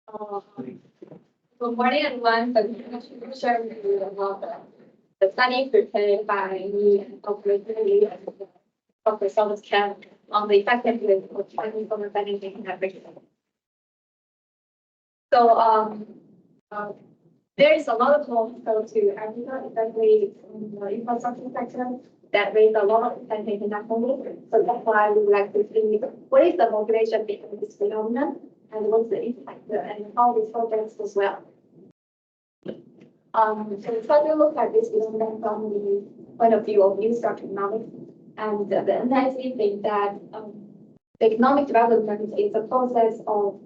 Good morning, everyone. So I'm going to share with you about the study prepared by me and Dr. Lee and Dr. Kenh on the effectiveness of Chinese government financing in Africa. So there is a lot of laws go to Africa, especially in the infrastructure sector, that raise a lot of attention internationally. So that's why we would like to see what is the motivation behind this phenomenon and what's the impact and how these projects as well. So we try to look at this phenomenon from the point of view of new structural economics. And the NIC think that the economic development is a process of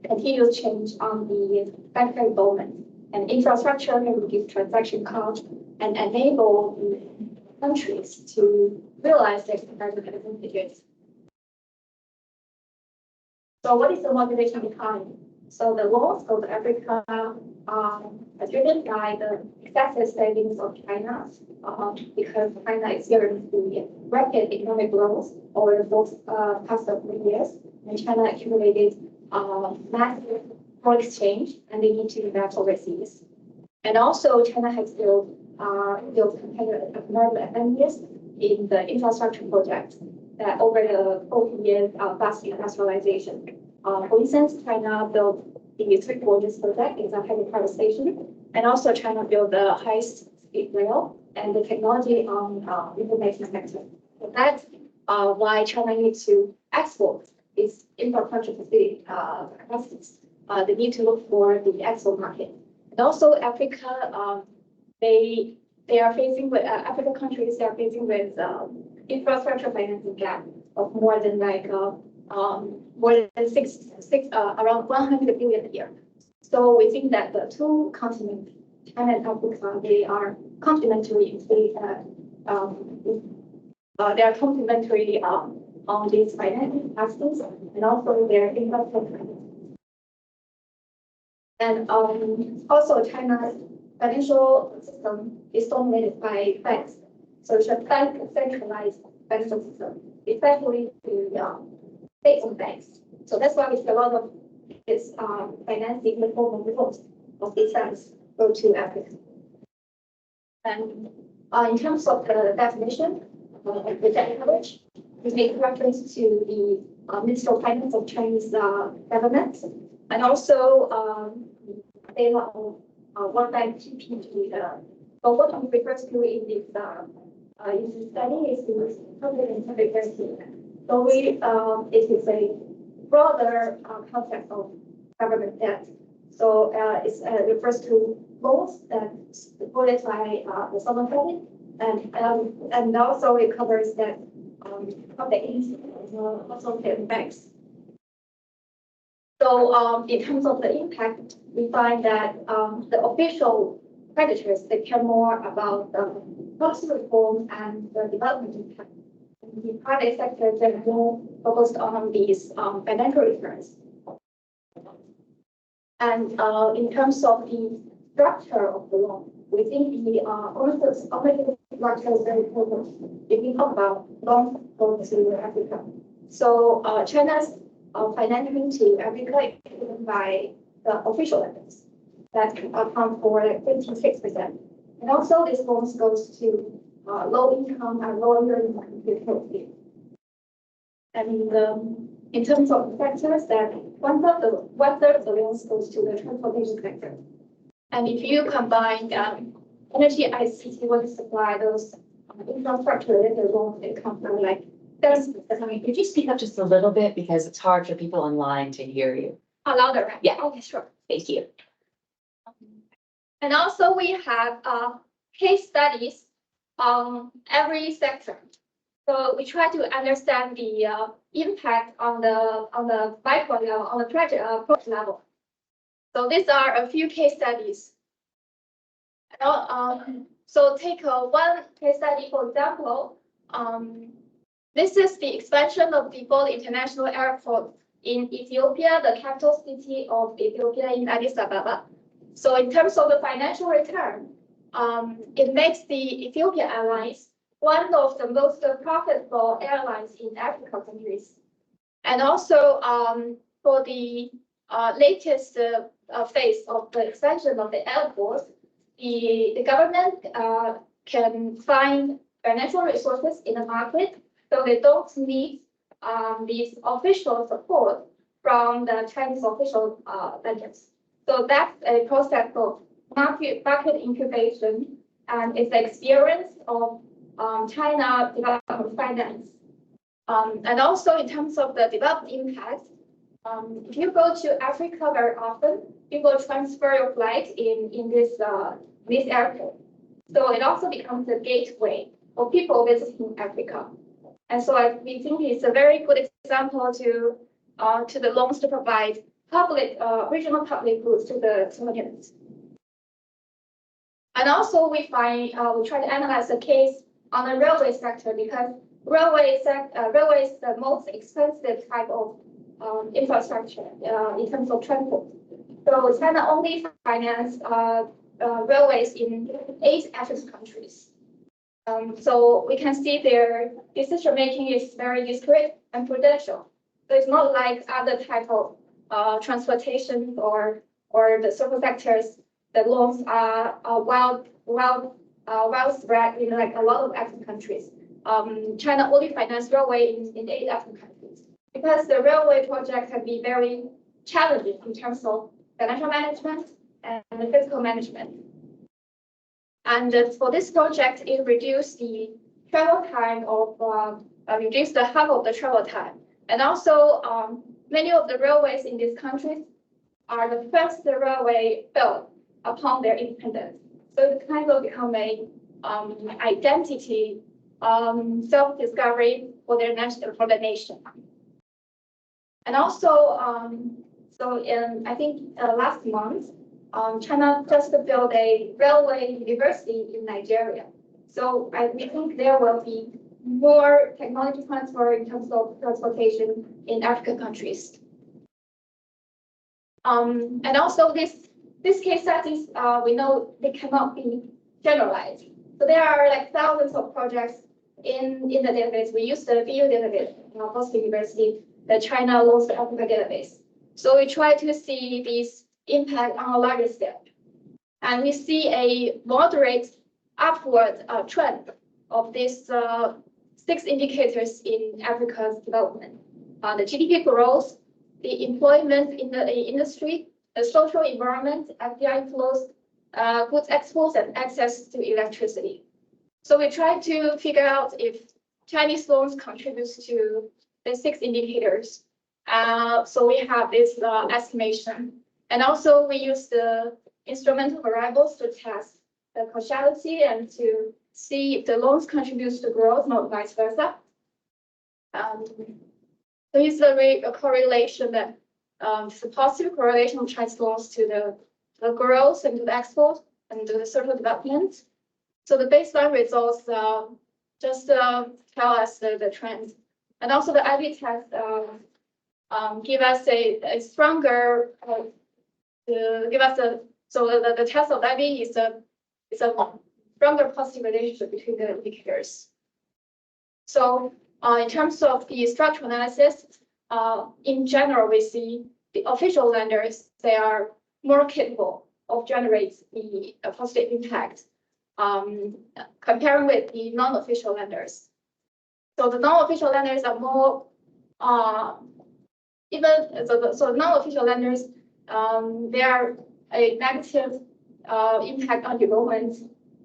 continuous change on the banking involvement. And infrastructure can reduce transaction costs and enable the countries to realize their competitive advantages. So what is the motivation behind? So the laws of Africa are driven by the excessive savings of China because China experienced the rapid economic growth over the past couple years, and China accumulated massive foreign exchange, and they need to invest overseas. And also, China has built competitive advantages in the infrastructure projects that over the 40 years fast industrialization. For instance, China built the Three Gorges project, it's a hydropower station, and also China built the high-speed rail and the technology on information sector. So that's why China needs to export its infrastructure capacities. They need to look for the export market. And also Africa, they are facing with African countries. They are facing with infrastructure financing gap of more than around 100 billion a year. So we think that the two continents, China and Africa, they are complementary. They are complementary on these financing aspects and also their infrastructure. And also China's financial system is dominated by banks. So it's a centralized financial system, especially the state-owned banks. So that's why we see a lot of this financing the form of loans of these banks go to Africa. And in terms of the definition of the debt coverage, we make reference to the Ministry of Finance of Chinese government, and also data of World Bank GDP. But what we refer to in this study is the public and private guarantee. So it is a broader concept of government debt. So it refers to loans that supported by the sovereign credit, and also it covers that public agencies, also the banks. So in terms of the impact, we find that the official creditors, they care more about the policy reform and the development impact. And the private sector, they're more focused on these financial returns. And in terms of the structure of the loan, we think the ownership structure is very important if we talk about loans going to Africa. So China's financing to Africa is driven by the official lenders that account for 56%. And also this loans goes to low income and lower income people. And in terms of the sectors, that one third of the loans goes to the transportation sector. And if you combine energy, ICT, water supply, those infrastructure related loans, it comes from like 30%. Could you speak up just a little bit because it's hard for people online to hear you? Louder, right? Yeah. Okay, sure. Thank you. And also we have case studies on every sector. So we try to understand the impact on the micro level, on the project level. So these are a few case studies. So take one case study, for example. This is the expansion of the Bole International Airport in Ethiopia, the capital city of Ethiopia in Addis Ababa. So in terms of the financial return, it makes the Ethiopia Airlines one of the most profitable airlines in African countries. And also for the latest phase of the expansion of the airport, the government can find financial resources in the market, so they don't need these official support from the Chinese official lenders. So that's a process of market incubation, and it's the experience of China development finance. And also in terms of the development impact, if you go to Africa very often, you will transfer your flight in this airport. So it also becomes a gateway for people visiting Africa. And so we think it's a very good example to the loans to provide public regional public goods to the communities. And also we try to analyze the case on the railway sector, because railway is the most expensive type of infrastructure in terms of transport. So China only finance railways in 8 African countries. So we can see their decision making is very discreet and prudential. So it's not like other type of transportation or the service sectors. The loans are well spread in like a lot of African countries. China only finance railway in 8 African countries, because the railway project can be very challenging in terms of financial management and the physical management. And for this project, it reduced the travel time reduced the half of the travel time. And also, many of the railways in these countries are the first railway built upon their independence. So it kind of become a identity self-discovery for their nation. And also, I think last month, China just built a railway university in Nigeria. So we think there will be more technology transfer in terms of transportation in African countries. And also this case studies, we know they cannot be generalized. So there are like thousands of projects in the database. We use the BU database in our Boston University, the China Loans to Africa database. So we try to see these impact on a larger scale. And we see a moderate upward trend of these 6 indicators in Africa's development. The GDP growth, the employment in the industry, the social environment, FDI flows, goods exports, and access to electricity. So we try to figure out if Chinese loans contributes to the 6 indicators. So we have this estimation. And also we use the instrumental variables to test the causality and to see if the loans contributes to growth, not vice versa. So it's a correlation that it's a positive correlation of Chinese loans to the growth and to the export and to the social development. So the baseline results just tell us the trend. And also the IB test give us a stronger, the test of IB is a stronger positive relationship between the indicators. So in terms of the structural analysis, in general, we see the official lenders, they are more capable of generating the positive impact comparing with the non-official lenders. So the non-official lenders are more, so non-official lenders, they are a negative impact on development.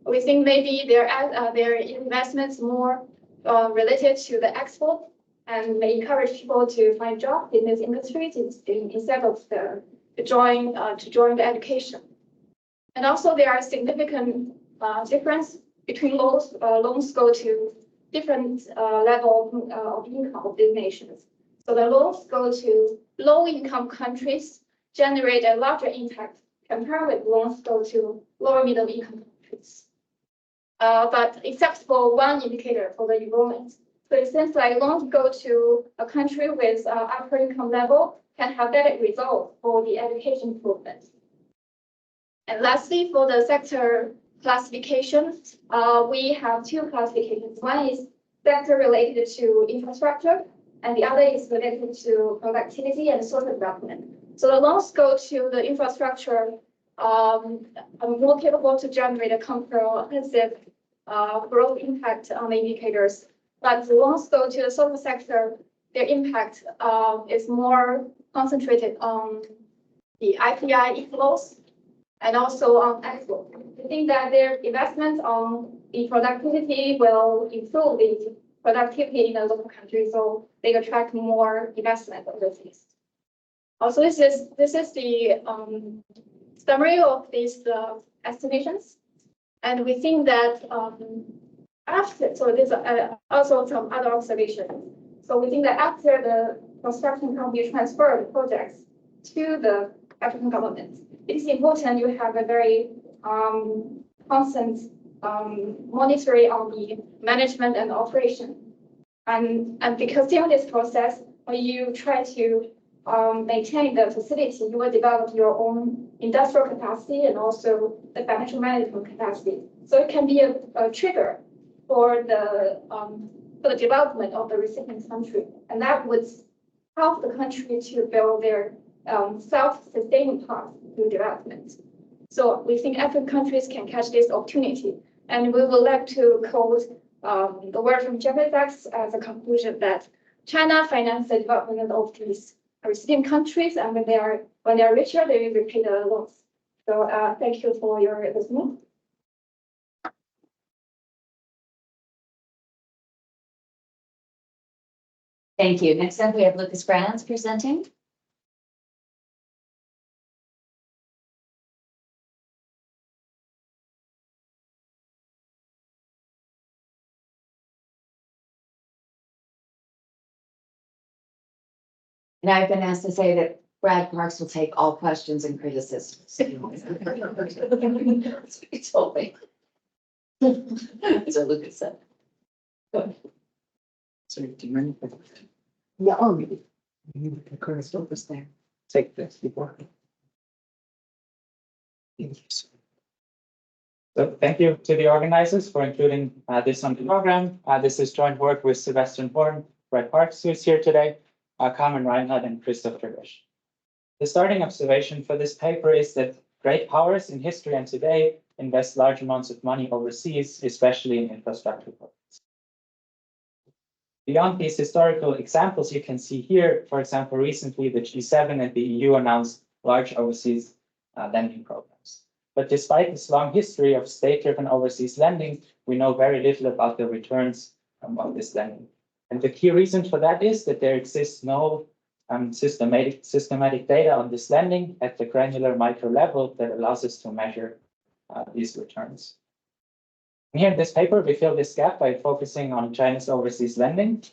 We think maybe their investments more related to the export and may encourage people to find jobs in this industry instead of to join the education. And also there are significant difference between loans go to different level of income of these nations. So the loans go to low-income countries generate a larger impact compared with loans go to lower middle-income countries. But except for one indicator for the enrollment. So it seems like loans go to a country with upper income level can have better results for the education improvement. And lastly, for the sector classification, we have 2 classifications. One is sector related to infrastructure, and the other is related to productivity and social development. So the loans go to the infrastructure, are more capable to generate a comprehensive growth impact on the indicators. But the loans go to the social sector, their impact is more concentrated on the IPI inflows and also on export. I think that their investments on the productivity will improve the productivity in the local country, so they attract more investment overseas. Also, this is the summary of these estimations, and we think that after, so there's also some other observations. So we think that after the construction company transfer the projects to the African government, it is important you have a very constant monitoring on the management and operation. And because during this process, when you try to maintain the facility, you will develop your own industrial capacity and also the financial management capacity. So it can be a trigger for the development of the recipient country, and that would help the country to build their self-sustaining path to development. So we think African countries can catch this opportunity, and we would like to quote the word from Jeffrey Sachs as a conclusion that China finances the development of these recipient countries, and when they are richer, they will repay the loans. So thank you for your listening. Thank you. Next up, we have Lukas Franz presenting. And I've been asked to say that Brad Parks will take all questions and criticisms. That's what he told me. That's what Lukas said. Good. So do you mind? Yeah. Christophe Was there. take this before. So thank you to the organizers for including this on the program. This is joint work with Sebastian, Brad Parks, who is here today, Carmen, Reinhart, and Christophe Trebesch. The starting observation for this paper is that great powers in history and today invest large amounts of money overseas, especially in infrastructure projects. Beyond these historical examples, you can see here, for example, recently the G7 and the EU announced large overseas lending programs. But despite this long history of state-driven overseas lending, we know very little about the returns of this lending. And the key reason for that is that there exists no systematic data on this lending at the granular micro level that allows us to measure these returns. And here in this paper, we fill this gap by focusing on China's overseas lending.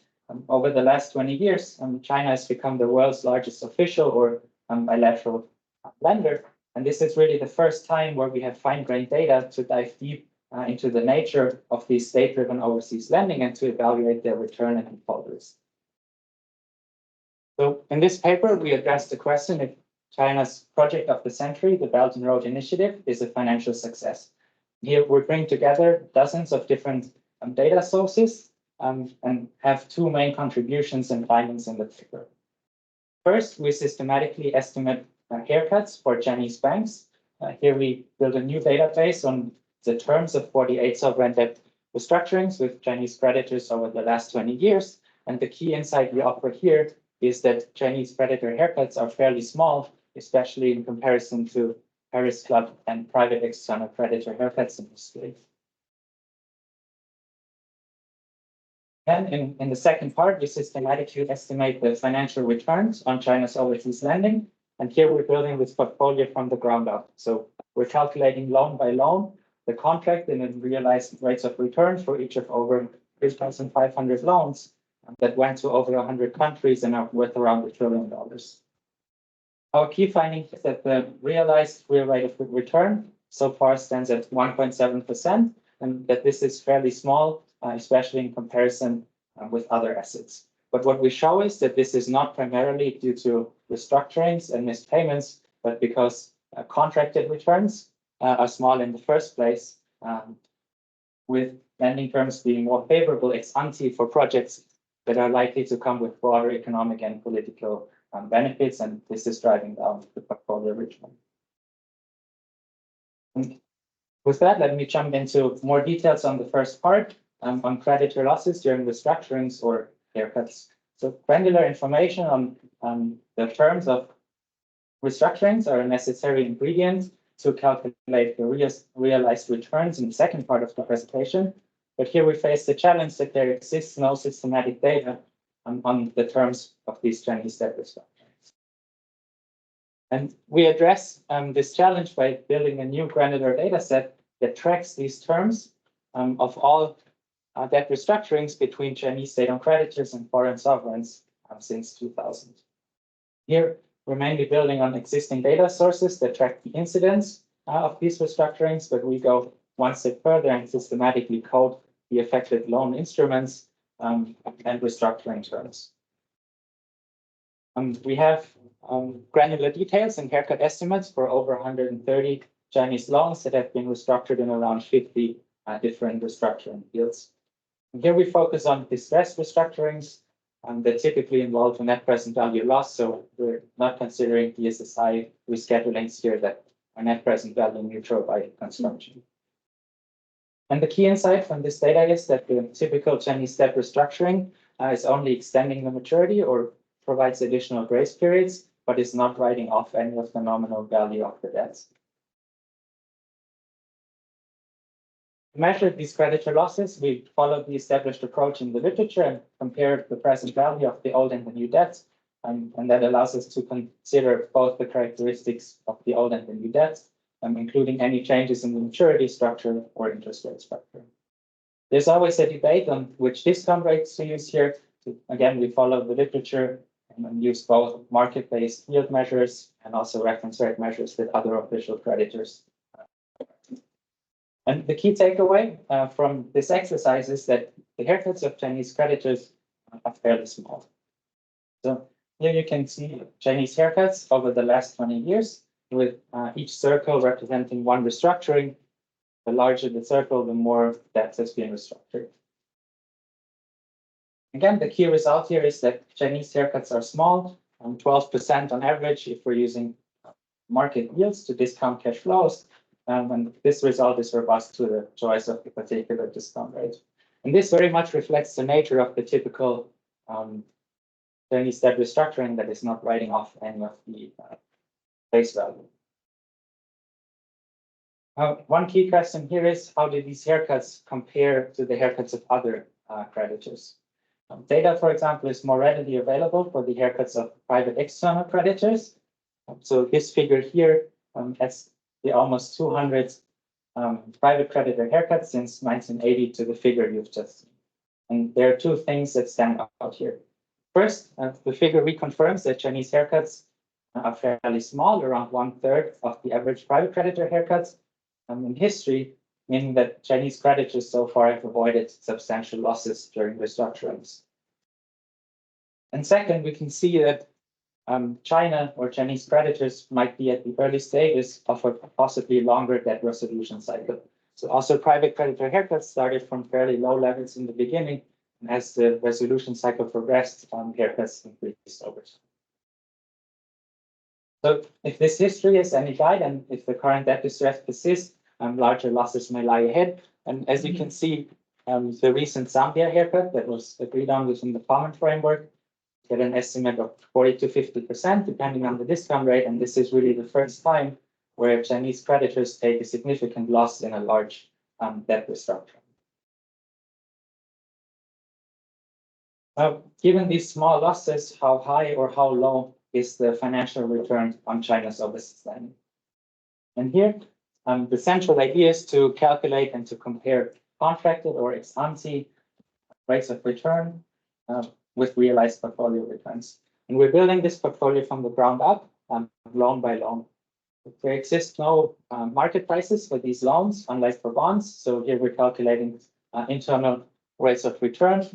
Over the last 20 years, China has become the world's largest official or bilateral lender. And this is really the first time where we have fine-grained data to dive deep into the nature of these state-driven overseas lending and to evaluate their return and default risk. So in this paper, we address the question if China's project of the century, the Belt and Road Initiative, is a financial success. Here we bring together dozens of different data sources and have two main contributions and findings in the paper. First, we systematically estimate haircuts for Chinese banks. Here we build a new database on the terms of 48 sovereign debt restructurings with Chinese creditors over the last 20 years. And the key insight we offer here is that Chinese creditor haircuts are fairly small, especially in comparison to Paris Club and private external creditor haircuts in history. Then in the second part, we systematically estimate the financial returns on China's overseas lending. And here we're building this portfolio from the ground up. So we're calculating loan by loan, the contract and then realized rates of return for each of over 3,500 loans that went to over 100 countries and are worth around $1 trillion. Our key finding is that the realized real rate of return so far stands at 1.7%, and that this is fairly small, especially in comparison with other assets. But what we show is that this is not primarily due to restructurings and missed payments, but because contracted returns are small in the first place, with lending terms being more favorable ex ante for projects that are likely to come with broader economic and political benefits, and this is driving down the portfolio return. And with that, let me jump into more details on the first part on creditor losses during restructurings or haircuts. So granular information on the terms of restructurings are a necessary ingredient to calculate the realized returns in the second part of the presentation. But here we face the challenge that there exists no systematic data on the terms of these Chinese debt restructurings. And we address this challenge by building a new granular data set that tracks these terms of all debt restructurings between Chinese state-owned creditors and foreign sovereigns since 2000. Here, we're mainly building on existing data sources that track the incidence of these restructurings, but we go one step further and systematically code the affected loan instruments and restructuring terms. We have granular details and haircut estimates for over 130 Chinese loans that have been restructured in around 50 different restructuring fields. And here we focus on distressed restructurings that typically involve a net present value loss. So we're not considering DSSI reschedulings here that are net present value neutral by construction. And the key insight from this data is that the typical Chinese debt restructuring is only extending the maturity or provides additional grace periods, but is not writing off any of the nominal value of the debts. To measure these creditor losses, we followed the established approach in the literature and compared the present value of the old and the new debts. And that allows us to consider both the characteristics of the old and the new debts, including any changes in the maturity structure or interest rate structure. There's always a debate on which discount rates to use here. Again, we follow the literature and use both market-based yield measures and also reference rate measures with other official creditors. And the key takeaway from this exercise is that the haircuts of Chinese creditors are fairly small. So here you can see Chinese haircuts over the last 20 years, with each circle representing one restructuring. The larger the circle, the more debt has been restructured. Again, the key result here is that Chinese haircuts are small, 12% on average if we're using market yields to discount cash flows. And this result is robust to the choice of the particular discount rate. And this very much reflects the nature of the typical Chinese debt restructuring that is not writing off any of the face value. One key question here is, how do these haircuts compare to the haircuts of other creditors? Data, for example, is more readily available for the haircuts of private external creditors. So this figure here has the almost 200 private creditor haircuts since 1980 to the figure you've just seen. And there are two things that stand out here. First, the figure reconfirms that Chinese haircuts are fairly small, around 1/3 of the average private creditor haircuts in history, meaning that Chinese creditors so far have avoided substantial losses during restructurings. And second, we can see that China or Chinese creditors might be at the early stages of a possibly longer debt resolution cycle. So also private creditor haircuts started from fairly low levels in the beginning, and as the resolution cycle progressed, haircuts increased over time. So if this history is any guide, and if the current debt distress persists, larger losses may lie ahead. And as you can see, the recent Zambia haircut that was agreed on within the common framework get an estimate of 40 to 50%, depending on the discount rate. And this is really the first time where Chinese creditors take a significant loss in a large debt restructuring. Given these small losses, how high or how low is the financial return on China's overseas lending? And here, the central idea is to calculate and to compare contracted or ex ante rates of return with realized portfolio returns. And we're building this portfolio from the ground up, loan by loan. There exists no market prices for these loans, unlike for bonds. So here we're calculating internal rates of return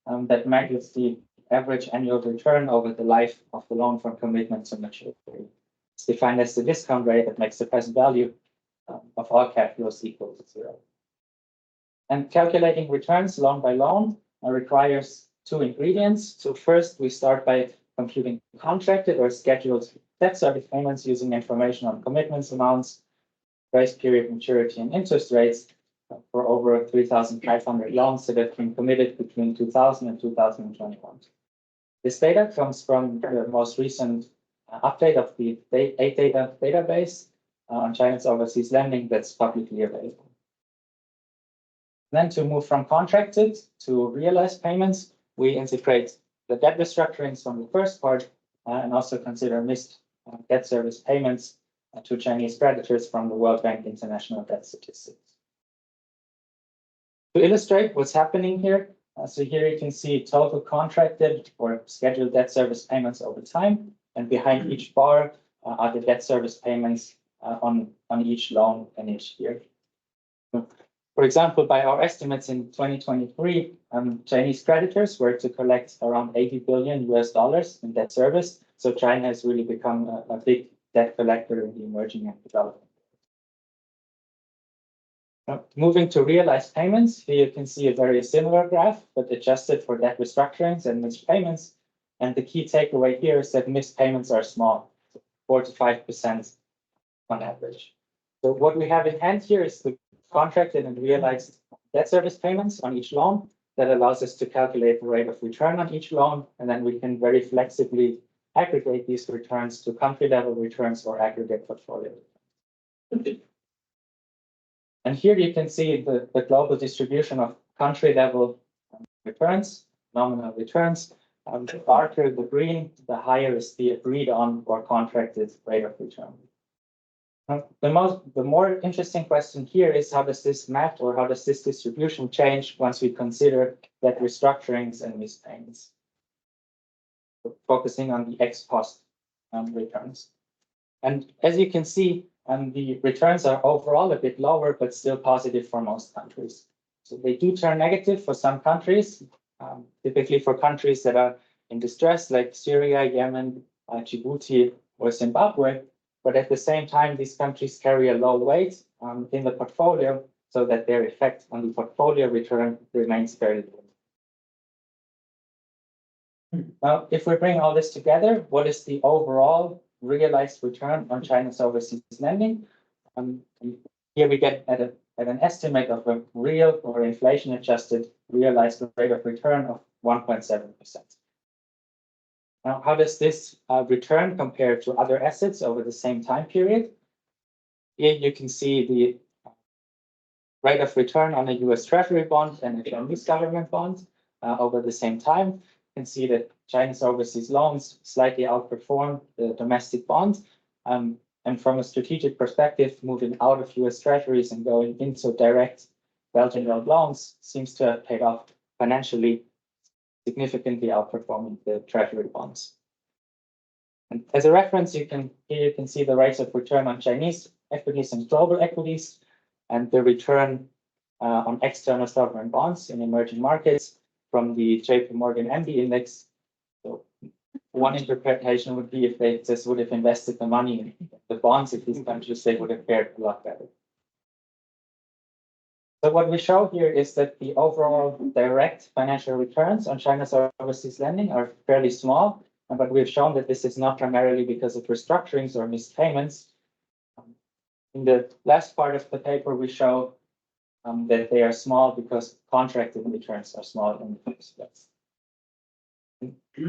that measures the average annual return over the life of the loan from commitment to maturity. It's defined as the discount rate that makes the present value of all cash flows equal to 0. And calculating returns loan by loan requires two ingredients. So first, we start by computing contracted or scheduled debt service payments using information on commitments amounts, grace period, maturity, and interest rates for over 3,500 loans that have been committed between 2000 and 2021. This data comes from the most recent update of the AidData database on China's overseas lending that's publicly available. Then to move from contracted to realized payments, we integrate the debt restructurings from the first part and also consider missed debt service payments to Chinese creditors from the World Bank International Debt Statistics. To illustrate what's happening here, so here you can see total contracted or scheduled debt service payments over time, and behind each bar are the debt service payments on each loan in each year. For example, by our estimates in 2023, Chinese creditors were to collect around $80 billion in debt service. So China has really become a big debt collector in the emerging and developing. Moving to realized payments, here you can see a very similar graph, but adjusted for debt restructurings and missed payments. And the key takeaway here is that missed payments are small, 4 to 5% on average. So what we have in hand here is the contracted and realized debt service payments on each loan that allows us to calculate the rate of return on each loan, and then we can very flexibly aggregate these returns to country level returns or aggregate portfolio. And here you can see the global distribution of country level returns, nominal returns. The darker the green, the higher is the agreed on or contracted rate of return. The more interesting question here is how does this map or how does this distribution change once we consider that restructurings and missed payments? Focusing on the ex post returns. And as you can see, the returns are overall a bit lower, but still positive for most countries. So they do turn negative for some countries, typically for countries that are in distress like Syria, Yemen, Djibouti, or Zimbabwe. But at the same time, these countries carry a low weight in the portfolio so that their effect on the portfolio return remains very low. Now, if we bring all this together, what is the overall realized return on China's overseas lending? Here we get at an estimate of a real or inflation-adjusted realized rate of return of 1.7%. Now, how does this return compare to other assets over the same time period? Here you can see the rate of return on a US Treasury bond and a Chinese government bond over the same time. You can see that China's overseas loans slightly outperform the domestic bonds. And from a strategic perspective, moving out of US Treasuries and going into direct Belgian loans seems to have paid off financially, significantly outperforming the Treasury bonds. And as a reference, here you can see the rates of return on Chinese equities and global equities, and the return on external sovereign bonds in emerging markets from the JP Morgan MD index. So one interpretation would be if they just would have invested the money in the bonds of these countries, they would have fared a lot better. So what we show here is that the overall direct financial returns on China's overseas lending are fairly small, but we've shown that this is not primarily because of restructurings or missed payments. In the last part of the paper, we show that they are small because contracted returns are small in the first place.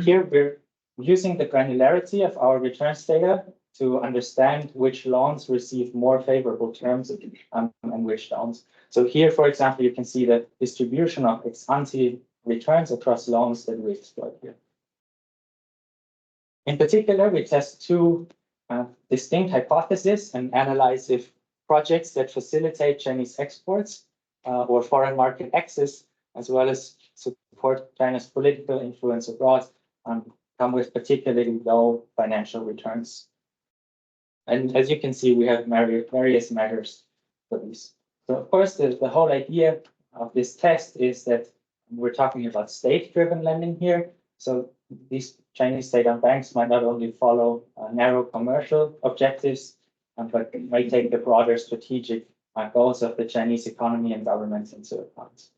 Here we're using the granularity of our returns data to understand which loans receive more favorable terms and which don't. So here, for example, you can see the distribution of ex-ante returns across loans that we exploit here. In particular, we test two distinct hypotheses and analyze if projects that facilitate Chinese exports or foreign market access, as well as support China's political influence abroad, come with particularly low financial returns. And as you can see, we have various measures for these. So of course, the whole idea of this test is that we're talking about state-driven lending here. So these Chinese state-owned banks might not only follow narrow commercial objectives, but might take the broader strategic goals of the Chinese economy and governments into account.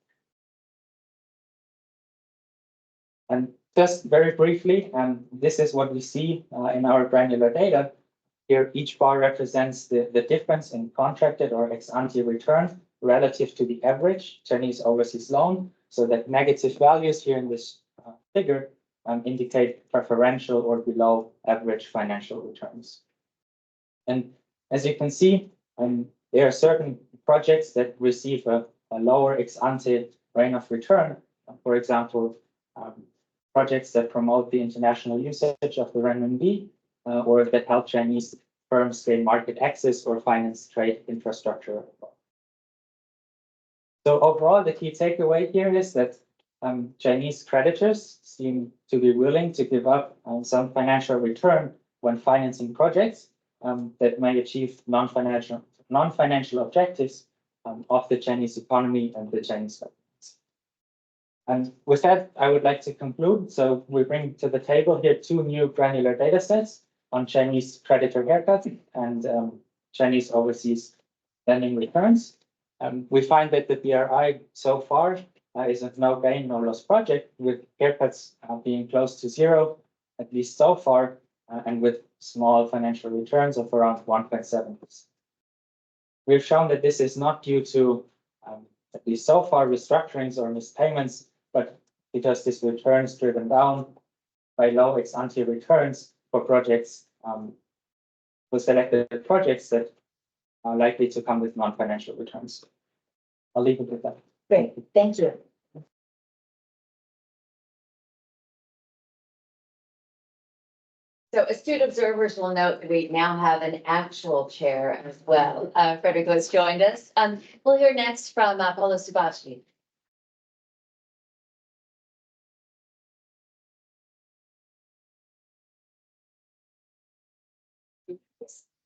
And just very briefly, this is what we see in our granular data. Here, each bar represents the difference in contracted or ex-ante return relative to the average Chinese overseas loan. So that negative values here in this figure indicate preferential or below average financial returns. And as you can see, there are certain projects that receive a lower ex-ante rate of return. For example, projects that promote the international usage of the renminbi, or that help Chinese firms gain market access or finance trade infrastructure. So overall, the key takeaway here is that Chinese creditors seem to be willing to give up some financial return when financing projects that may achieve non-financial objectives of the Chinese economy and the Chinese government. And with that, I would like to conclude. So we bring to the table here two new granular data sets on Chinese creditor haircut and Chinese overseas lending returns. We find that the BRI so far is a no gain, no loss project, with haircuts being close to zero, at least so far, and with small financial returns of around 1.7%. We've shown that this is not due to, at least so far, restructurings or missed payments, but because this return is driven down by low ex-ante returns for projects, for selected projects that are likely to come with non-financial returns. I'll leave it with that. Great, thank you. So astute observers will note that we now have an actual chair as well. Frederico has joined us. We'll hear next from Paola Subacchi.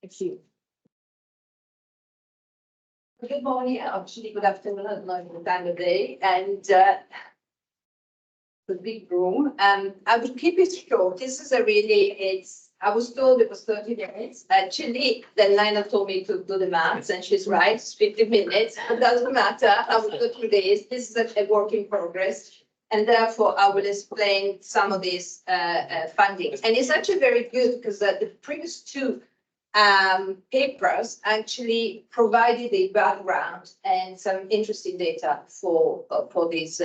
Thank you. Good morning, actually good afternoon, I don't know the time of day, and the big room. I will keep it short. This is I was told it was 30 minutes. Actually, then Lina told me to do the maths, and she's right, it's 50 minutes. It doesn't matter, I will go through this. This is a work in progress, and therefore I will explain some of these findings. And it's actually very good because the previous two papers actually provided a background and some interesting data for this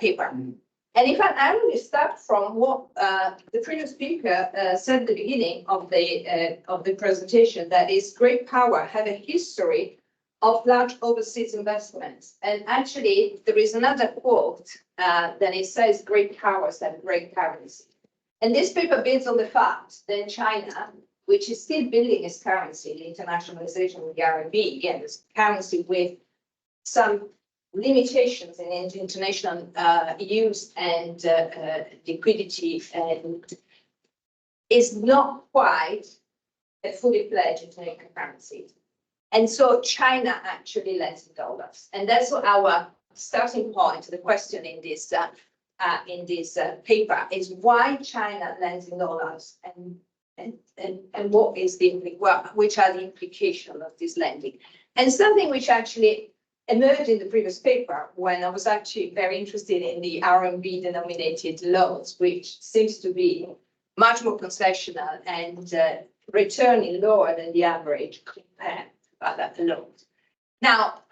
paper. And if I will start from what the previous speaker said at the beginning of the presentation, that is great power have a history of large overseas investments. And actually, there is another quote that it says great powers have great currency. And this paper builds on the fact that China, which is still building its currency, the internationalization of the RMB, again, this currency with some limitations in international use and liquidity, and is not quite a fully fledged international currency. And so China actually lends in dollars. And that's our starting point, the question in this paper is why China lends in dollars and what is which are the implications of this lending. And something which actually emerged in the previous paper when I was actually very interested in the RMB denominated loans, which seems to be much more concessional and returning lower than the average compared to other loans. Now,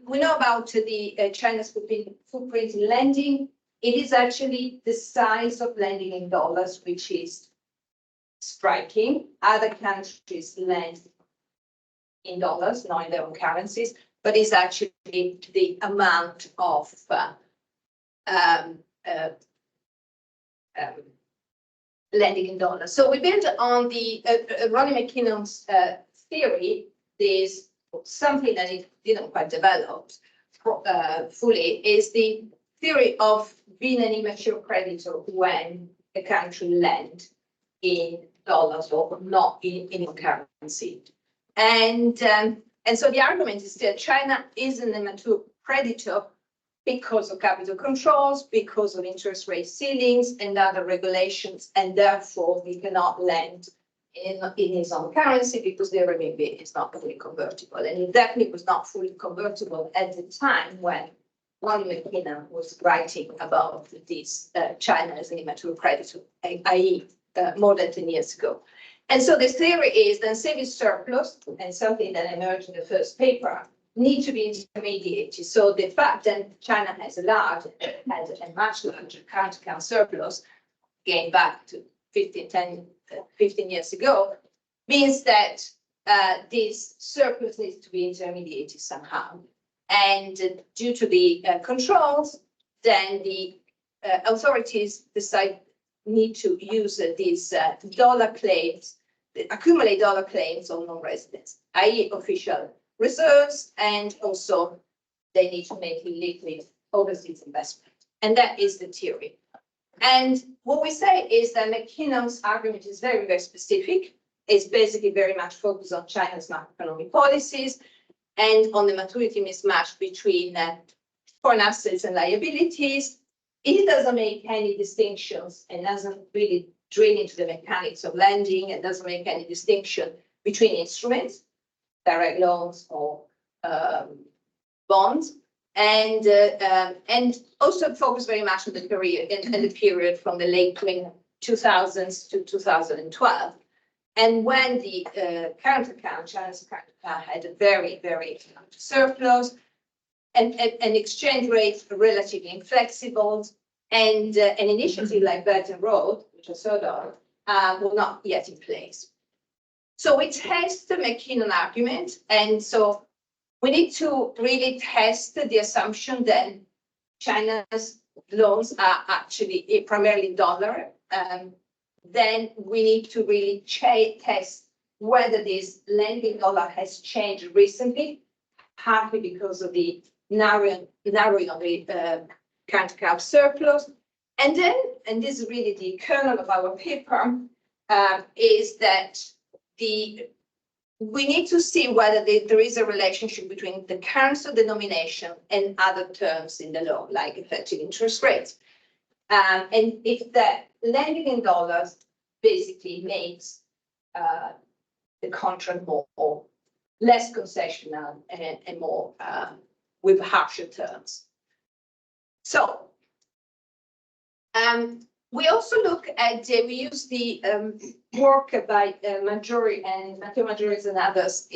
we know about the China's footprint in lending. It is actually the size of lending in dollars, which is striking. Other countries lend in dollars, not in their own currencies, but it's actually the amount of lending in dollars. So we built on the Ronnie McKinnon's theory. There's something that it didn't quite develop fully, is the theory of being an immature creditor when a country lends in dollars or not in your currency. And so the argument is that China is an immature creditor because of capital controls, because of interest rate ceilings and other regulations, and therefore we cannot lend in his own currency because the renminbi is not fully convertible. And it definitely was not fully convertible at the time when Wang was writing about this China as an immature creditor, i.e. More than 10 years ago. And so the theory is that saving surplus, and something that emerged in the first paper, need to be intermediated. So the fact that China has a much larger current account surplus, again back to 15 years ago, means that this surplus needs to be intermediated somehow. And due to the controls, then the authorities need to use these dollar claims, accumulate dollar claims on non-residents, i.e. official reserves, and also they need to make liquid overseas investment. And that is the theory. And what we say is that McKinnon's argument is very, very specific. It's basically very much focused on China's macroeconomic policies and on the maturity mismatch between foreign assets and liabilities. It doesn't make any distinctions and doesn't really drill into the mechanics of lending, and doesn't make any distinction between instruments, direct loans or bonds, and also focus very much on the period and the period from the late 2000s to 2012. And when the current account, China's current account, had a very, very large surplus, and exchange rates were relatively inflexible, and an initiative like Belt and Road, which I saw of, were not yet in place. So we test the McKinnon argument, and so we need to really test the assumption that China's loans are actually primarily dollar. Then we need to really test whether this lending dollar has changed recently, partly because of the narrowing of the current account surplus. And then, and this is really the kernel of our paper, is that we need to see whether there is a relationship between the currency denomination and other terms in the loan, like effective interest rates. And if the lending in dollars basically makes the contract more less concessional and more with harsher terms. So we also look at, we use the work by Maggiore and Matteo Maggiore and others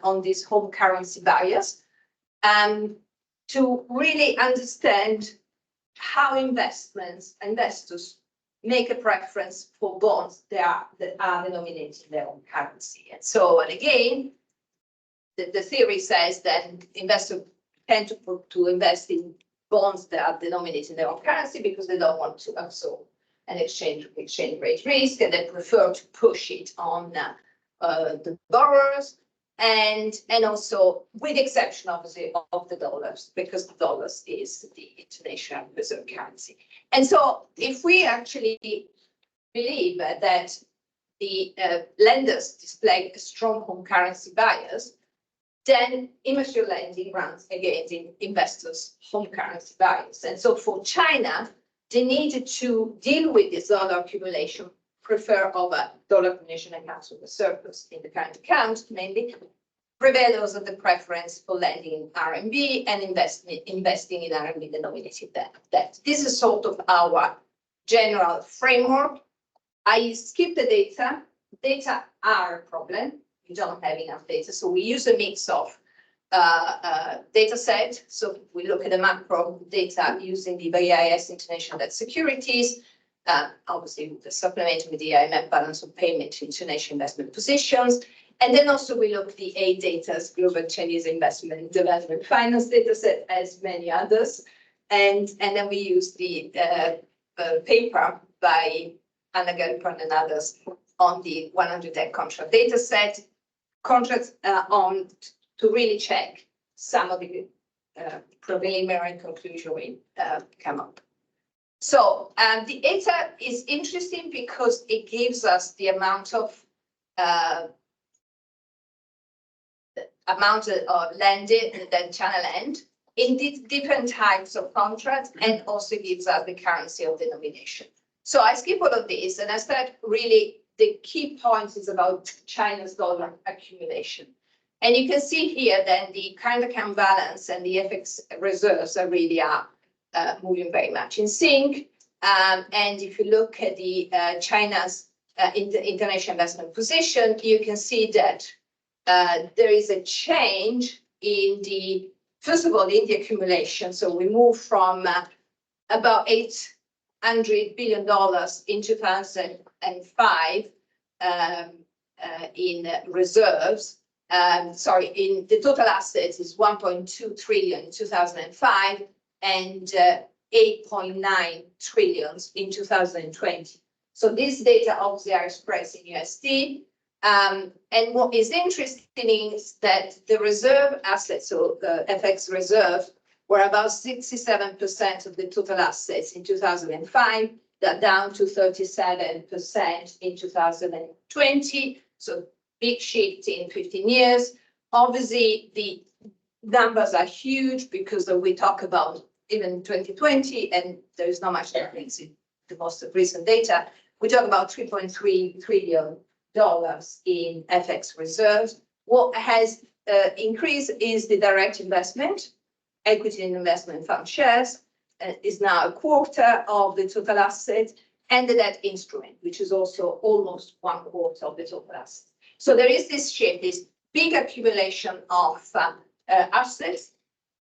on these home currency bias to really understand how investors make a preference for bonds that are denominated in their own currency. And so, and again, the theory says that investors tend to invest in bonds that are denominated in their own currency because they don't want to absorb an exchange rate risk, and they prefer to push it on the borrowers, and also with the exception obviously of the dollars, because the dollars is the international reserve currency. And so if we actually believe that the lenders display a strong home currency bias, then immature lending runs against investors' home currency bias. And so for China, they need to deal with this dollar accumulation, prefer over dollar accumulation accounts with the surplus in the current account, mainly, prevail also the preference for lending in RMB and investing in RMB denominated debt. This is sort of our general framework. I skip the data. Data are a problem. We don't have enough data, so we use a mix of data set. So we look at the macro data using the BIS International Debt Securities, obviously supplemented with the IMF balance of payment to international investment positions. And then also we look at the AidData's Global Chinese Investment Development Finance data set, as many others. And then we use the paper by Anna Gelpern and others on the 100 debt contract data set, contracts to really check some of the preliminary conclusion we come up. So the data is interesting because it gives us the amount of lending that China lend in different types of contracts, and also gives us the currency of denomination. So I skip all of this, and I start really the key points is about China's dollar accumulation. And you can see here that the current account balance and the FX reserves are really moving very much in sync. And if you look at the China's international investment position, you can see that there is a change in the, first of all, in the accumulation. So we move from about $800 billion in 2005 in reserves. In the total assets is 1.2 trillion in 2005 and 8.9 trillion in 2020. So these data obviously are expressed in USD. And what is interesting is that the reserve assets, so the FX reserve, were about 67% of the total assets in 2005, that down to 37% in 2020. So big shift in 15 years. Obviously, the numbers are huge because we talk about even 2020, and there is not much difference in the most recent data. We talk about $3.3 trillion in FX reserves. What has increased is the direct investment, equity and investment fund shares, is now a quarter of the total asset, and the debt instrument, which is also almost 1/4 of the total asset. So there is this shift, this big accumulation of assets,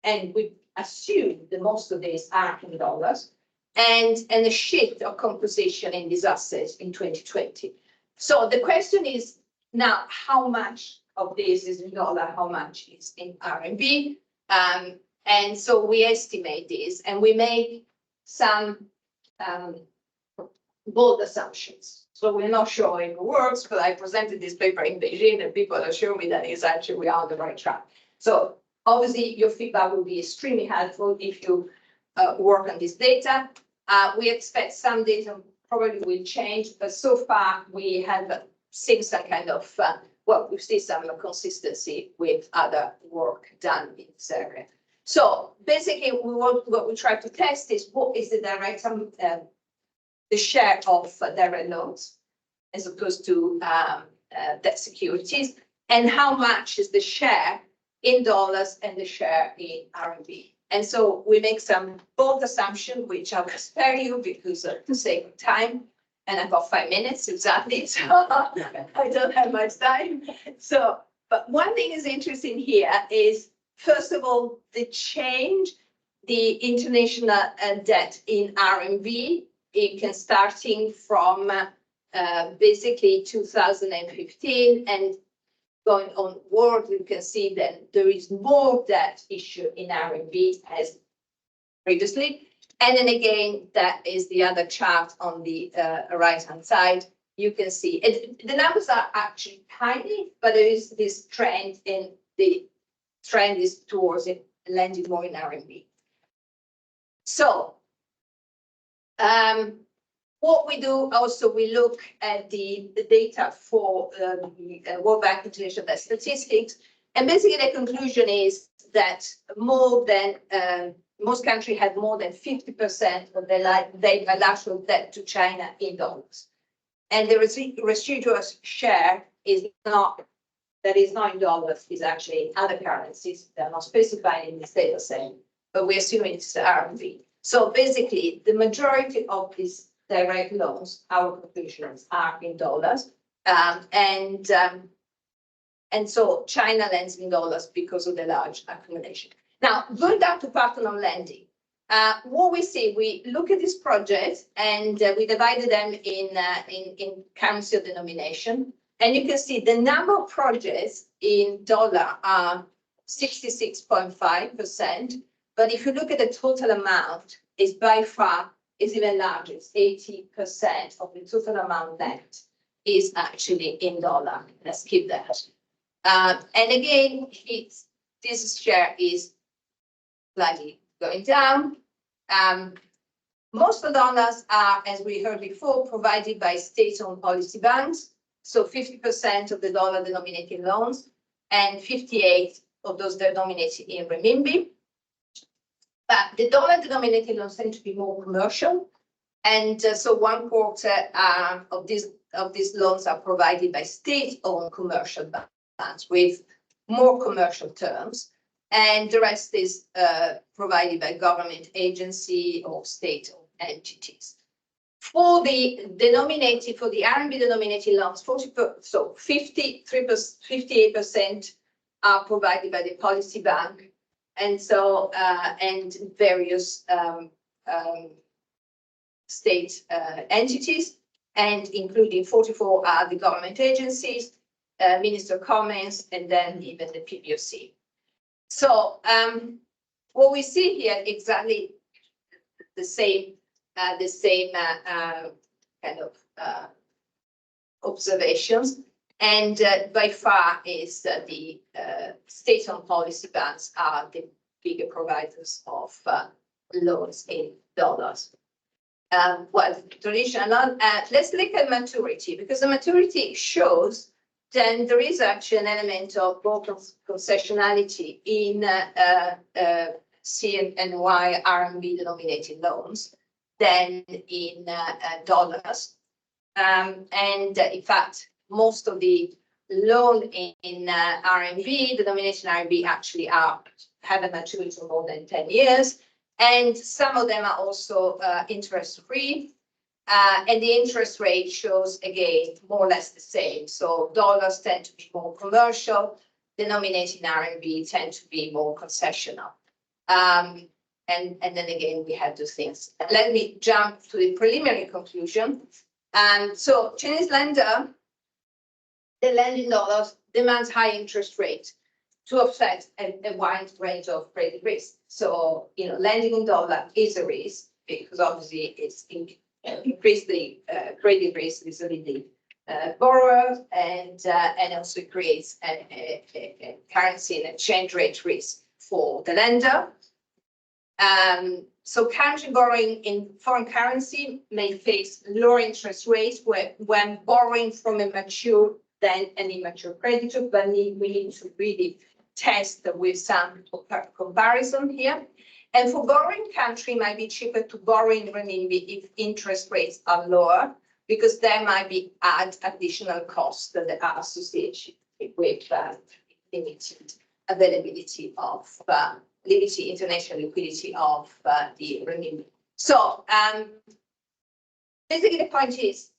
and we assume that most of these are in dollars, and a shift of composition in these assets in 2020. So the question is now, how much of this is in dollar, how much is in RMB? And so we estimate this, and we make some bold assumptions. So we're not showing it works, but I presented this paper in Beijing, and people assure me that it's actually we are on the right track. So obviously, your feedback will be extremely helpful if you work on this data. We expect some data probably will change, but so far we have seen some kind of, we see some consistency with other work done in this area. So basically, what we try to test is what is the direct, the share of direct loans as opposed to debt securities, and how much is the share in dollars and the share in RMB. And so we make some bold assumption, which I will spare you because of the sake of time, and I've got 5 minutes exactly, so I don't have much time. So, but one thing is interesting here is, first of all, the change, the international debt in RMB, it can starting from basically 2015 and going onward, you can see that there is more debt issue in RMB as previously. And then again, that is the other chart on the right-hand side. You can see the numbers are actually tiny, but there is this trend, and the trend is towards it lending more in RMB. So what we do also, we look at the data for the World Bank International Statistics, and basically the conclusion is that more than most countries have more than 50% of their bilateral debt to China in dollars, and the residual share is not in dollars, is actually in other currencies. They're not specified in this data set, but we assume it's RMB. So basically, the majority of these direct loans, our conclusions, are in dollars, and so China lends in dollars because of the large accumulation. Now, going down to partner lending, what we see, we look at this project and we divided them in currency of denomination, and you can see the number of projects in dollar are 66.5%, but if you look at the total amount, is by far is even larger. It's 80% of the total amount lent is actually in dollar. Let's keep that. And again, this share is slightly going down. Most of the dollars are, as we heard before, provided by state-owned policy banks. So 50% of the dollar-denominated loans, and 58% of those denominated in renminbi. But the dollar-denominated loans tend to be more commercial, and so 1/4 of these loans are provided by state-owned commercial banks with more commercial terms, and the rest is provided by government agency or state entities. For the RMB denominated loans, 58% are provided by the policy bank, and so and various state entities, and including 44 are the government agencies, Minister comments, and then even the PBOC. So what we see here exactly the same kind of observations, and by far is that the state-owned policy banks are the bigger providers of loans in dollars. Well, traditional. Let's look at maturity, because the maturity shows then there is actually an element of more concessionality in CNY RMB denominated loans than in dollars. And in fact, most of the loan in RMB, denomination RMB, actually have a maturity of more than 10 years. And some of them are also interest-free. And the interest rate shows, again, more or less the same. So dollars tend to be more commercial, denominated in RMB tend to be more concessional. And then again, we have those things. Let me jump to the preliminary conclusion. So Chinese lender, they lend in dollars, demands high interest rate to offset a wide range of credit risk. So, lending in dollar is a risk because obviously it's increase the credit risk vis-a-vis the borrower, and also creates a currency and exchange rate risk for the lender. So country borrowing in foreign currency may face lower interest rates when borrowing from a mature than an immature creditor, but we need to really test with some comparison here. And for borrowing country, it might be cheaper to borrow in renminbi if interest rates are lower, because there might be additional costs that are associated with limited availability of international liquidity of the renminbi. So basically the point is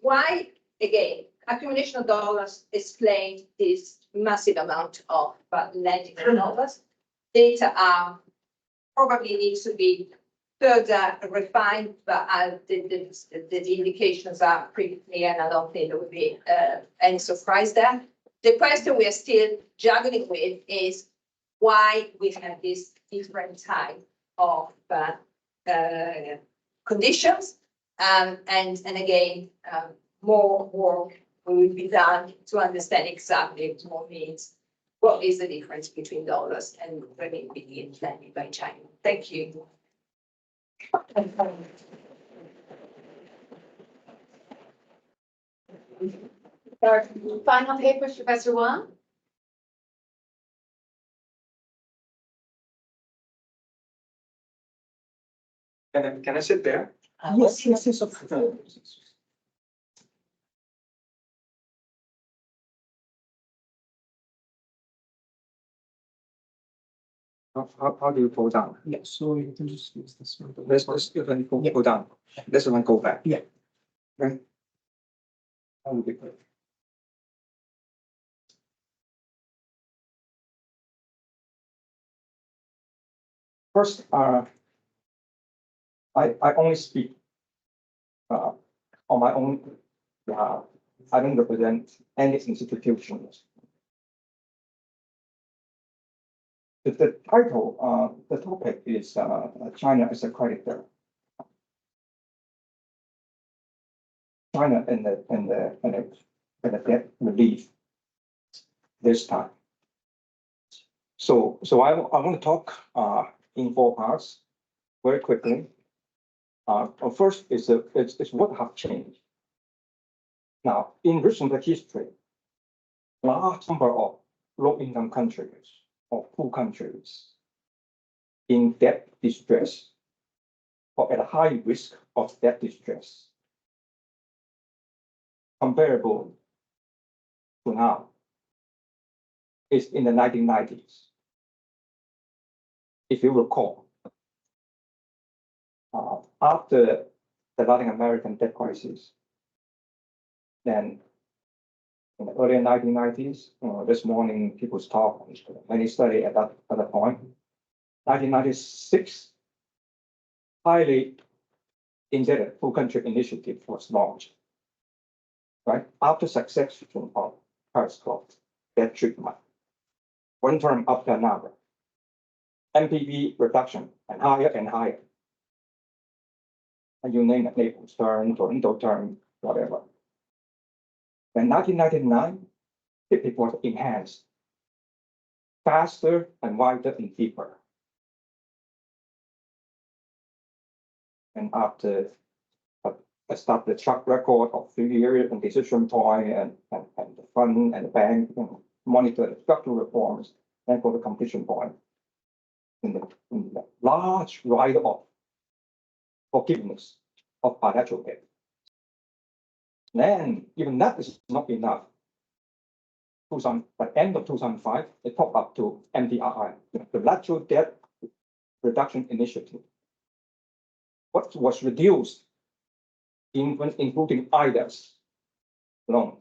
why, again, accumulation of dollars explained this massive amount of lending in dollars. Data are probably needs to be further refined, but the indications are pretty clear, and I don't think there will be any surprise there. The question we are still juggling with is why we have this different type of conditions, and again, more work will be done to understand exactly what means. What is the difference between dollars and renminbi in lending by China? Thank you. Final papers, Professor Wang? Can I sit there? Yes, of course. How do you pull down? Yeah, so you can just use this one. Let's go down. This one go back. Yeah. Okay. That would be good. First, I only speak on my own behalf. I don't represent any institutions. The title, the topic is China as a creditor. China and the debt relief this time. So I want to talk in 4 parts very quickly. First is what have changed. Now, in recent history, large number of low-income countries or poor countries in debt distress or at a high risk of debt distress comparable to now. is in the 1990s. If you recall, after the Latin American debt crisis, then in the early 1990s, this morning people's talk, many study at that point, 1996, highly indebted full country initiative was launched, right? After succession of Paris Club, debt treatment, one term after another, MPV reduction and higher. And you name it, Naples term, Toronto term, whatever. In 1999, it was enhanced, faster and wider and deeper. And after established track record of 3 years and decision point and the fund and the bank monitor the structural reforms and for the completion point in the large rider of forgiveness of bilateral debt. Then even that is not enough. By end of 2005, it popped up to MDRI, the bilateral debt reduction initiative. What was reduced, including AidData's loan,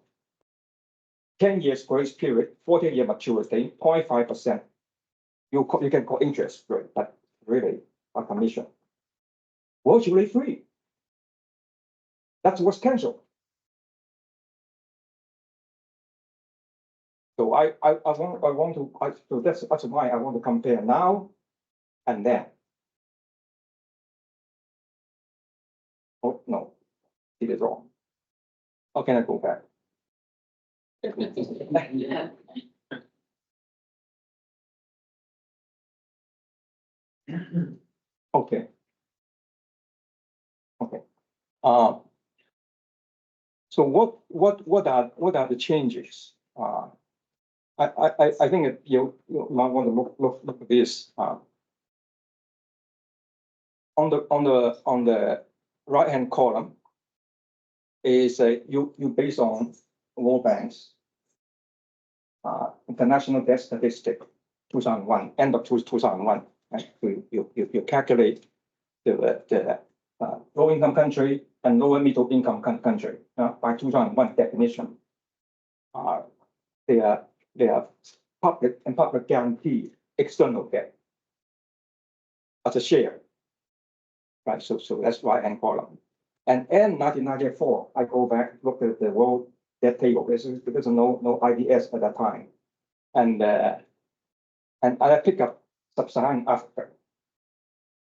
10 years grace period, 40-year maturity, 0.5%. You can call interest rate, but really a commission. Virtually free. That was cancelled. So that's why I want to compare now and then. Oh no, it is wrong. How can I go back? Okay. Okay. So what are the changes? I think you might want to look at this. On the right hand column is you based on World Bank's international debt statistic 2001, end of 2001. Right? You calculate the low income country and lower middle income country by 2001 definition. They are public guaranteed external debt as a share. Right, so that's right hand column. And in 1994, I go back, look at the world debt table. There's no IDS at that time. And I pick up Sub-Saharan Africa.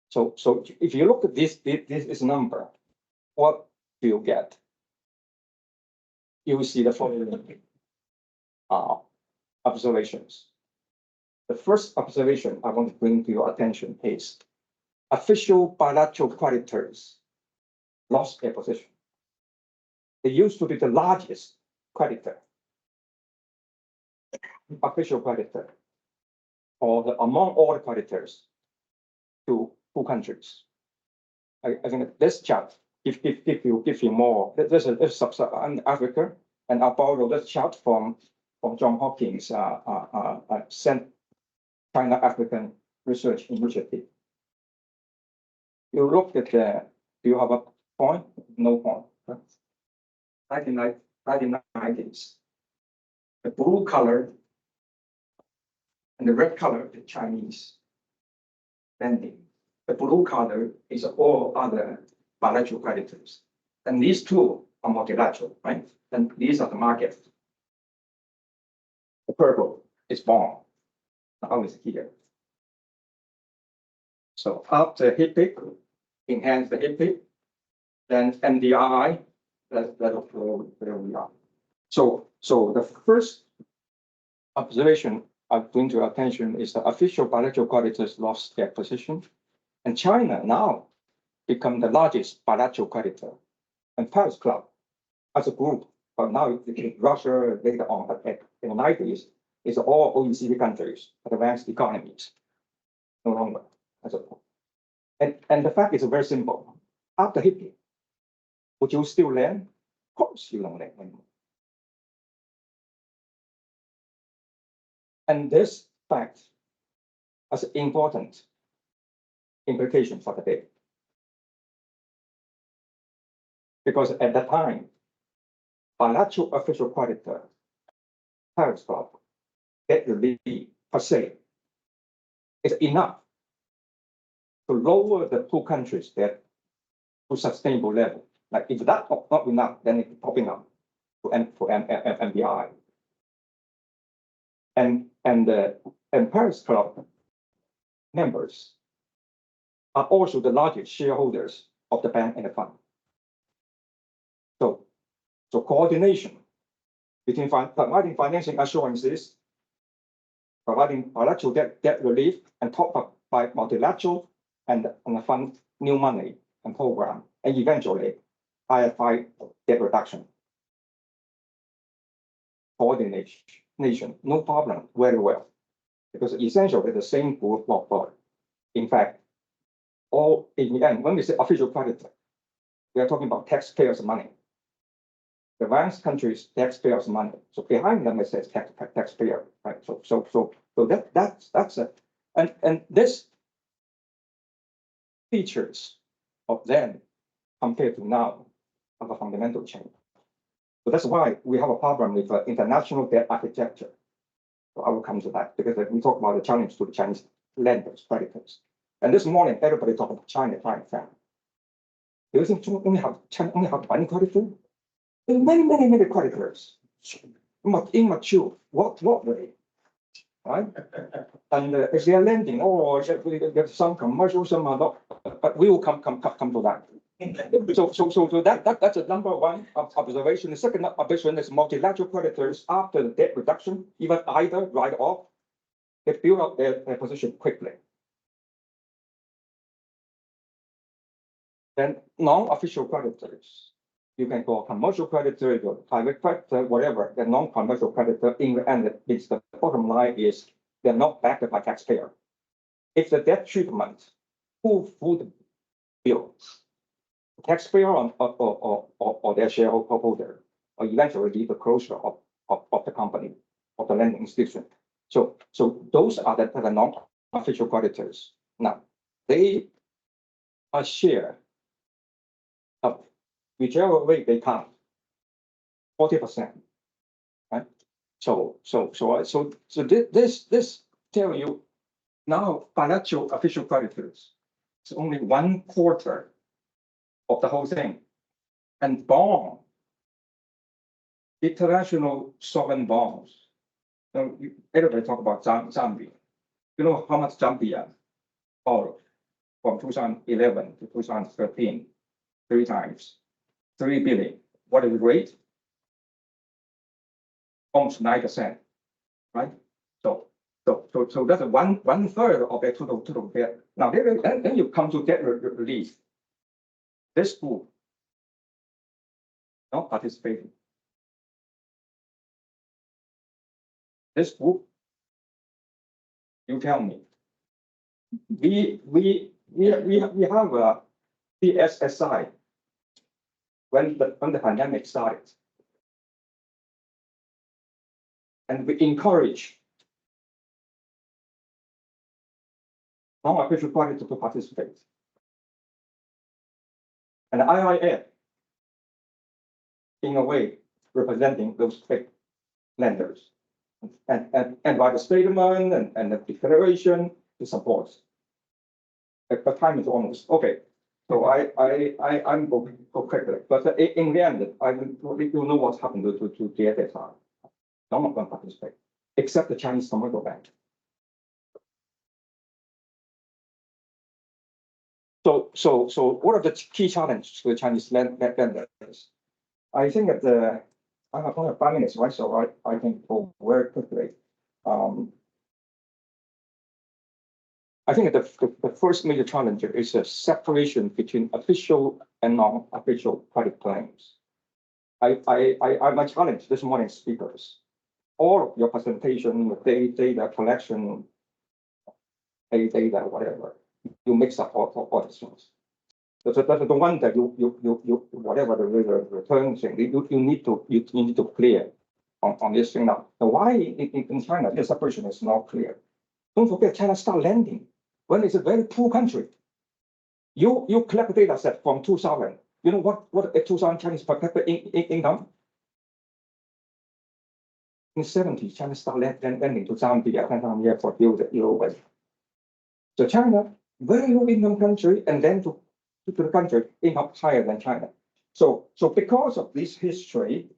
So if you look at this number, what do you get? You will see the following observations. The first observation I want to bring to your attention is official bilateral creditors lost their position. They used to be the largest creditor, official creditor, or among all the creditors to two countries. I think this chart give you more. This is Sub-Saharan Africa, and I'll borrow this chart from John Hopkins' China African Research Initiative. You look at do you have a point? No point. 1990s. The blue color and the red color, the Chinese lending. The blue color is all other bilateral creditors. And these two are multilateral, right? And these are the markets. The purple is bond. Now it's here. So after HIPIC, enhance the HIPIC, then MDRI, that's where we are. So the first observation I bring to your attention is the official bilateral creditors lost their position, and China now become the largest bilateral creditor, and Paris Club as a group, but now Russia later on, but in the 90s, is all OECD countries, advanced economies, no longer as a group. And the fact is very simple. After HIPIC, would you still lend? Of course you don't lend anymore. And this fact has important implication for the day. Because at that time, bilateral official creditor, Paris Club, debt relief per se is enough to lower the two countries' debt to sustainable level. Like if that's not enough, then it's popping up to MBI. And Paris Club members are also the largest shareholders of the bank and the fund. So coordination between providing financing assurances, providing bilateral debt relief, and top up by multilateral and the fund new money and program, and eventually IFI debt reduction. Coordination, no problem, very well, because essentially the same group of board. In fact, all in the end, when we say official creditor, we are talking about taxpayers' money. The Wang's country's taxpayers' money. So behind them it says taxpayer, right? So that's it. And this features of then compared to now have a fundamental change. So that's why we have a problem with international debt architecture. So I will come to that because we talk about the challenge to the Chinese lenders, creditors. And this morning, everybody talking about China. Do you think China only have one creditor? There are many creditors. Immature. What way? Right? And if they are lending, there's some commercial, some are not. But we will come to that. So that's a number one observation. The second observation is multilateral creditors after the debt reduction, even either write off, they build up their position quickly. Then non-official creditors, you can go commercial creditor, your private creditor, whatever. The non-commercial creditor in the end, it's the bottom line is they're not backed by taxpayer. If the debt treatment, who the bill? Taxpayer or their shareholder, or eventually the closure of the company, of the lending institution. So those are the non-official creditors. Now, they are share of whichever way they count, 40%. Right? So this tell you now bilateral official creditors. It's only 1/4 of the whole thing. And bond, international sovereign bonds. Now, everybody talk about Zambia. You know how much Zambia borrowed from 2011 to 2013? 3 times, 3 billion. What is the rate? Almost 9%, right? So that's one third of their total debt. Now then you come to debt relief. This group not participating. This group, you tell me. We have a PSSI when the pandemic started, and we encourage non-official creditors to participate. And the IIF, in a way, representing those big lenders, and by the statement and the declaration, the support. The time is almost okay. So I'm going quickly, but in the end, we don't know what's happened to the AidData. None of them participate, except the Chinese commercial bank. So what are the key challenges to the Chinese lenders? I think that I have only 5 minutes, right? So I can go very quickly. I think that the first major challenge is a separation between official and non-official credit claims. I challenge this morning's speakers. All of your presentation, data collection, data, whatever, you mix up all these things. That's the one that you whatever the return thing, you need to clear on this thing now. The why in China, the separation is not clear. Don't forget, China start lending when it's a very poor country. You collect data set from 2000. You know what a 2000 Chinese per capita income? In the 70s, China started lending to Zambia, Tanzania for build the. So China, very low income country, and then to the country income higher than China. So because of this history,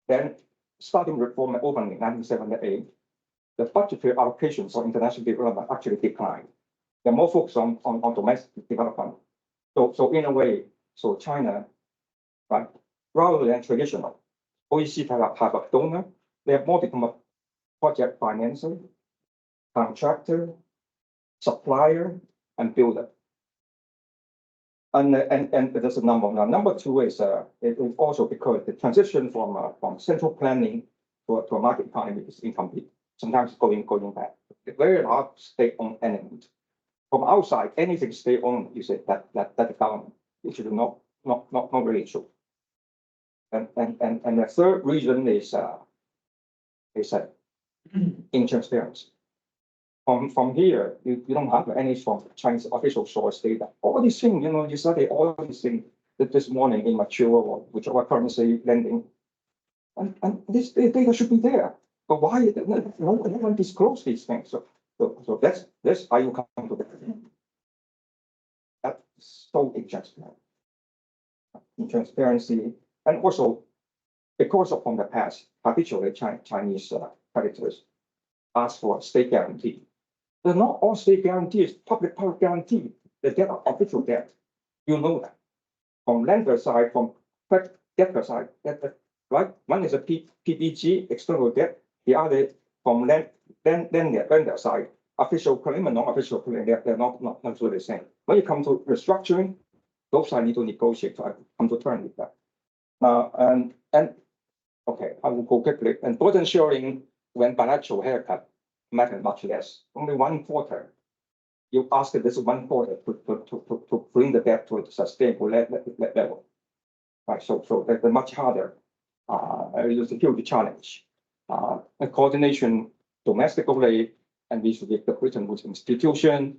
then starting reform opening in 1978, the budgetary allocation for international development actually declined. They're more focused on domestic development. So in a way, so China, right, rather than traditional OECD type of donor, they have more become a project financer, contractor, supplier, and builder. And there's a number. Now, number two is it also because the transition from central planning to a market economy is incomplete. Sometimes going back. The very large state-owned element. From outside, anything state-owned, you say that the government, which is not really true. And the third reason is intransparency. From here, you don't have any from Chinese official source data. All these things, you study all these things that this morning immature or whichever currency lending, and this data should be there. But why no one disclose these things? So that's how you come to that. That's so intransparency, and also because from the past, habitually Chinese creditors ask for state guarantee. But not all state guarantees, public guarantee, the debt are official debt. You know that. From lender side, from debtor side, right? One is a PBG, external debt. The other from lender side, official claim and non-official claim, they're not really the same. When you come to restructuring, those sides need to negotiate to come to terms with that. And okay, I will go quickly. And burden sharing when bilateral haircut matter much less. Only 1 quarter. You ask this 1 quarter to bring the debt to a sustainable level. Right. So that's much harder. It's a huge challenge. A coordination domestically, and we should get the Britain Woods institution,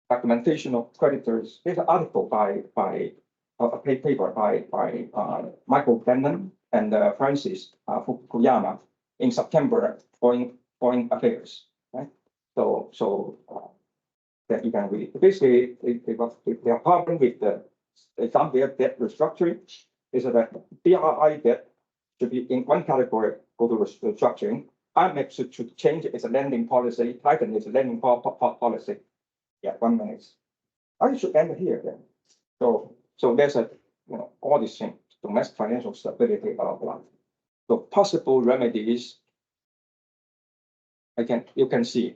documentation of creditors. There's an article by a paper by Michael Denham and Francis Fukuyama in September foreign affairs, right? So that you can read. Basically, the problem with the Zambia debt restructuring is that BRI debt should be in one category, go to restructuring. IMF should change its lending policy, tighten its lending policy. Yeah, 1 minute. I should end here then. So there's all these things, domestic financial stability, blah, blah. So possible remedies, you can see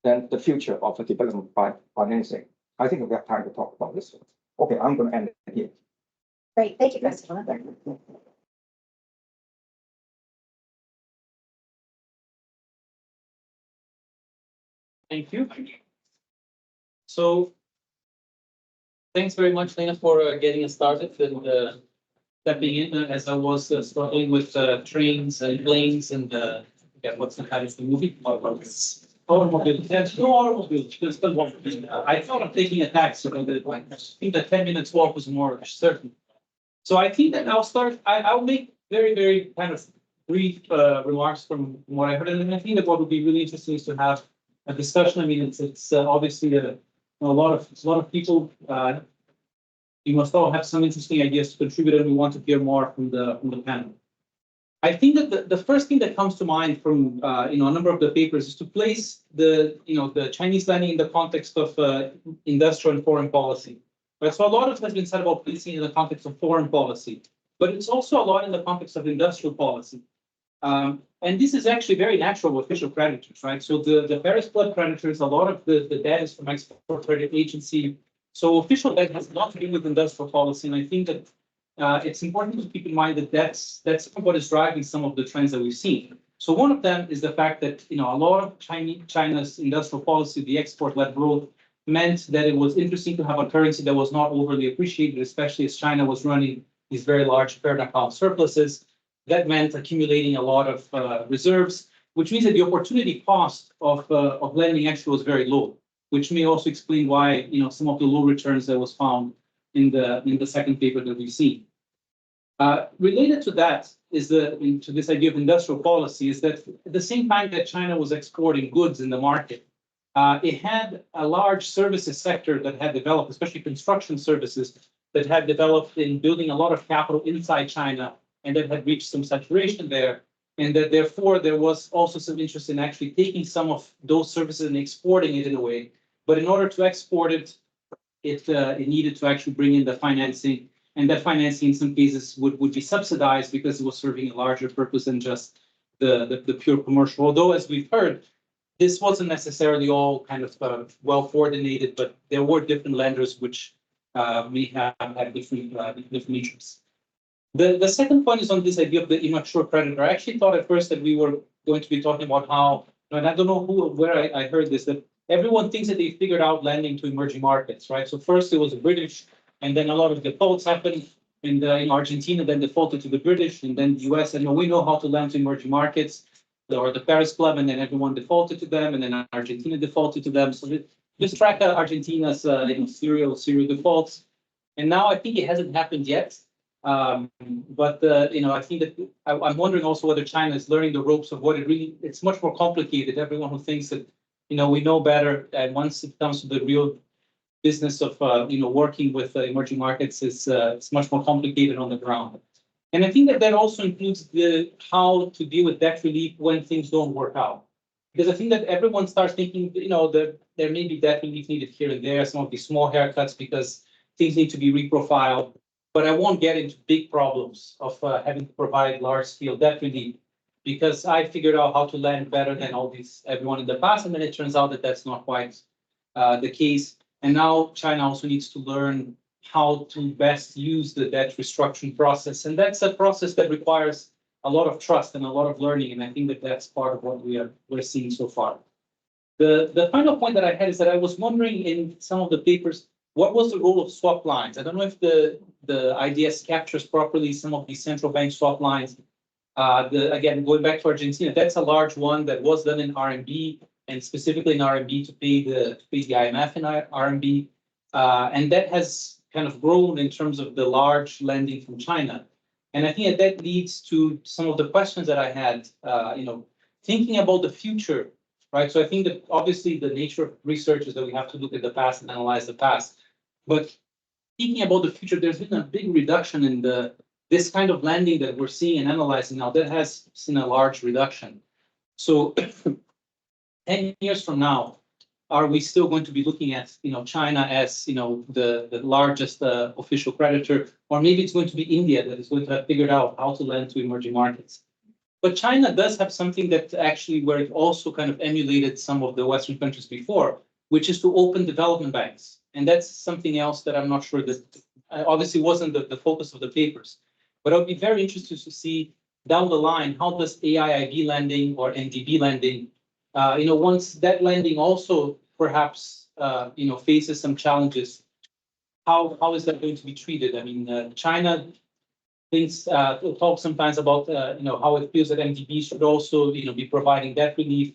then the future of the development by financing. I think we have time to talk about this. Okay, I'm going to end it here. Great, thank you, Christophe. Thank you. So thanks very much, Lena, for getting us started and stepping in as I was struggling with trains and planes and what's the title of the movie? Automobile. There's no automobile. There's still one. I thought of taking a taxi, but I think the 10 minutes walk was more certain. So I think that I'll make very, very kind of brief remarks from what I heard. And I think that what would be really interesting is to have a discussion. I mean, it's obviously a lot of people. You must all have some interesting ideas to contribute, and we want to hear more from the panel. I think that the first thing that comes to mind from a number of the papers is to place the Chinese lending in the context of industrial and foreign policy. Right? So a lot of has been said about placing in the context of foreign policy, but it's also a lot in the context of industrial policy. And this is actually very natural with official creditors, right? So the Paris flood creditors, a lot of the debt is from Export Credit Agency. So official debt has a lot to do with industrial policy, and I think that it's important to keep in mind that that's what is driving some of the trends that we've seen. So one of them is the fact that a lot of China's industrial policy, the export-led growth, meant that it was interesting to have a currency that was not overly appreciated, especially as China was running these very large current account surpluses. That meant accumulating a lot of reserves, which means that the opportunity cost of lending actually was very low, which may also explain why some of the low returns that was found in the second paper that we've seen. Related to that is to this idea of industrial policy is that at the same time that China was exporting goods in the market, it had a large services sector that had developed, especially construction services, that had developed in building a lot of capital inside China and that had reached some saturation there. And that therefore there was also some interest in actually taking some of those services and exporting it in a way. But in order to export it, it needed to actually bring in the financing. And that financing in some cases would be subsidized because it was serving a larger purpose than just the pure commercial. Although, as we've heard, this wasn't necessarily all kind of well coordinated, but there were different lenders which may have different interests. The second point is on this idea of the immature creditor. I actually thought at first that we were going to be talking about how, and I don't know where I heard this, that everyone thinks that they figured out lending to emerging markets, right? So first it was the British, and then a lot of defaults happened in Argentina, then defaulted to the British, and then the US, and we know how to lend to emerging markets, or the Paris Club, and then everyone defaulted to them, and then Argentina defaulted to them. So just track Argentina's serial defaults. And now I think it hasn't happened yet. But I think that I'm wondering also whether China is learning the ropes of what it's much more complicated. Everyone who thinks that, we know better, and once it comes to the real business of, working with emerging markets, it's much more complicated on the ground. And I think that also includes how to deal with debt relief when things don't work out. Because I think that everyone starts thinking, that there may be debt relief needed here and there, some of these small haircuts because things need to be reprofiled. But I won't get into big problems of having to provide large-scale debt relief because I figured out how to lend better than everyone in the past, and then it turns out that that's not quite the case. And now China also needs to learn how to best use the debt restructuring process, and that's a process that requires a lot of trust and a lot of learning. And I think that that's part of what we're seeing so far. The final point that I had is that I was wondering in some of the papers, what was the role of swap lines? I don't know if the IDS captures properly some of these central bank swap lines. Again, going back to Argentina, that's a large one that was done in RMB and specifically in RMB to pay the IMF in RMB. And that has kind of grown in terms of the large lending from China. And I think that leads to some of the questions that I had, thinking about the future, right? So I think that obviously the nature of research is that we have to look at the past and analyze the past. But thinking about the future, there's been a big reduction in this kind of lending that we're seeing and analyzing now. That has seen a large reduction. So 10 years from now, are we still going to be looking at China as the largest official creditor, or maybe it's going to be India that is going to have figured out how to lend to emerging markets? But China does have something that actually where it also kind of emulated some of the Western countries before, which is to open development banks. And that's something else that I'm not sure that obviously wasn't the focus of the papers. But I would be very interested to see down the line, how does AIIB lending or NDB lending, once that lending also perhaps, faces some challenges, how is that going to be treated? I mean, China talks sometimes about, how it feels that NDB should also, be providing debt relief.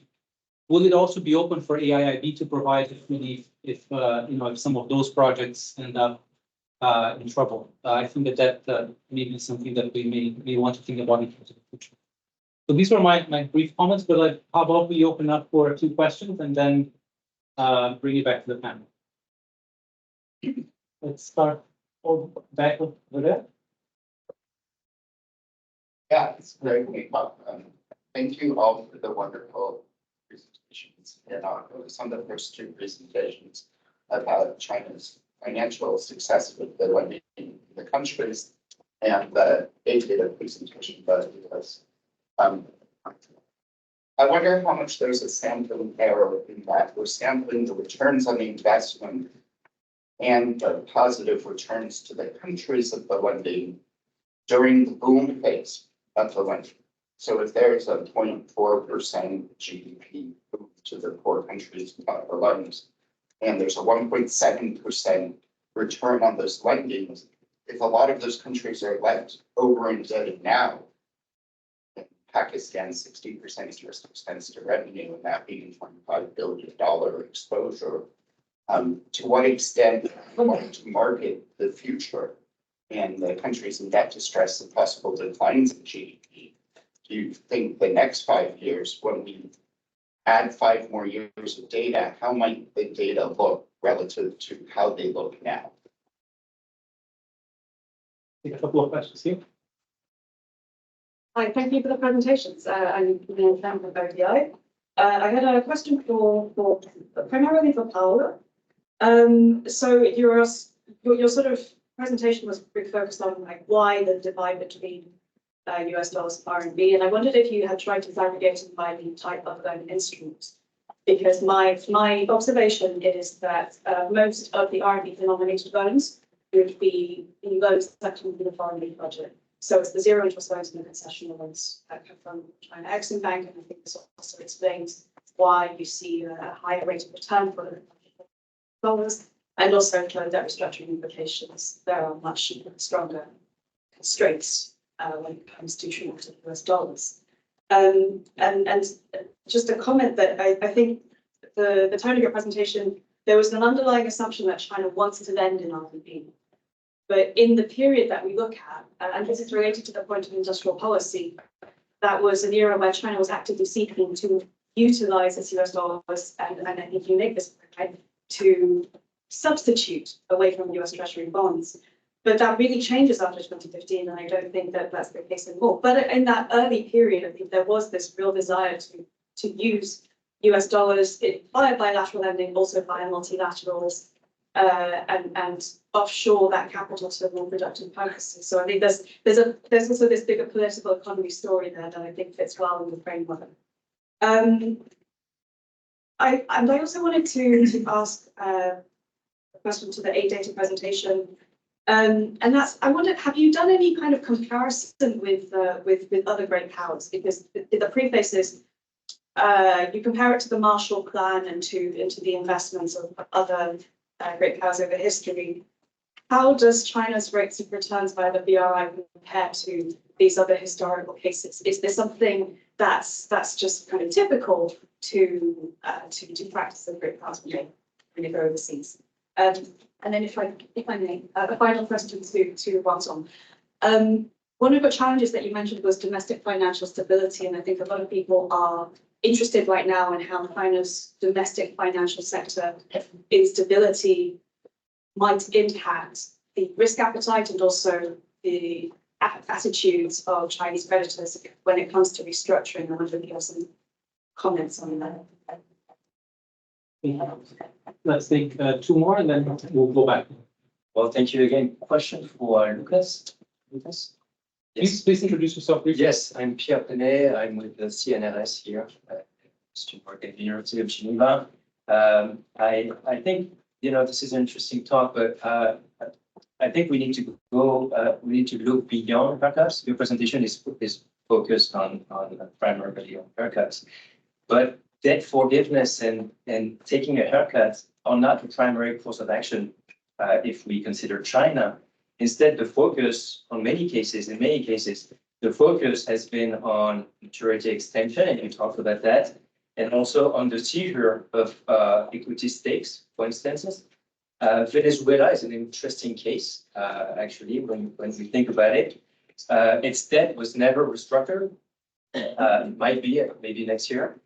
Will it also be open for AIIB to provide relief if some of those projects end up in trouble? I think that may be something that we may want to think about in terms of the future. So these were my brief comments, but how about we open up for 2 questions and then bring it back to the panel. Let's start back over there. Yeah, it's very great. Thank you all for the wonderful presentations. And some of the first 2 presentations about China's financial success with the lending in the countries, and the AidData presentation, because I wonder how much there's a sampling error in that. We're sampling the returns on the investment and the positive returns to the countries of the lending during the boom phase of the lending. So if there's a 0.4% GDP boom to the poor countries of the loans, and there's a 1.7% return on those lendings, if a lot of those countries are left over indebted now, Pakistan 60% interest expense to revenue, and that being $25 billion exposure. To what extent are we going to market the future and the countries in debt distress and possible declines in GDP? Do you think the next 5 years, when we add 5 more years of data, how might the data look relative to how they look now? Take a couple of questions here. Hi, thank you for the presentations. I'm Kenh from Berkeley. I had a question for primarily for Paola. So your sort of presentation was pretty focused on like why the divide between US dollars and RMB, and I wondered if you had tried to disaggregate it by the type of loan instruments, because my observation is that most of the RMB denominated loans would be in loans that come from the foreign aid budget. So it's the zero interest loans and the concessional loans that come from China Exim Bank, and I think this also explains why you see a higher rate of return for the dollars, and also for debt restructuring implications. There are much stronger constraints when it comes to treatment of US dollars. And just a comment that I think the tone of your presentation, there was an underlying assumption that China wants to lend in RMB. But in the period that we look at, and this is related to the point of industrial policy, that was an era where China was actively seeking to utilize its US dollars, and I think you make this point, to substitute away from US Treasury bonds. But that really changes after 2015, and I don't think that that's the case anymore. But in that early period, I think there was this real desire to use US dollars via bilateral lending, also via multilaterals, and offshore that capital to more productive purposes. So I think there's also this bigger political economy story there that I think fits well in the framework. I also wanted to ask a question to the AidData presentation, and that's, I wondered, have you done any kind of comparison with other great powers? Because the preface is you compare it to the Marshall Plan and into the investments of other great powers over history. How does China's rates of returns via the BRI compare to these other historical cases? Is there something that's just kind of typical to practice of great powers when they go overseas? And then if I may, a final question to Wang. One of the challenges that you mentioned was domestic financial stability, and I think a lot of people are interested right now in how China's domestic financial sector instability might impact the risk appetite and also the attitudes of Chinese creditors when it comes to restructuring. I wonder if you have some comments on that. Let's take 2 more and then we'll go back. Well, thank you again. Question for Lukas. Lukas? Please introduce yourself briefly. Yes, I'm Pierre Penet. I'm with the CNRS here. To work at the University of Geneva. I think, this is an interesting talk, but I think we need to go, we need to look beyond haircuts. Your presentation is focused on primarily on haircuts, but debt forgiveness and taking a haircut are not the primary course of action if we consider China. Instead, the focus in many cases, the focus has been on maturity extension, and you talked about that, and also on the seizure of equity stakes, for instance. Venezuela is an interesting case, actually, when we think about it. Its debt was never restructured. It might be, maybe next year.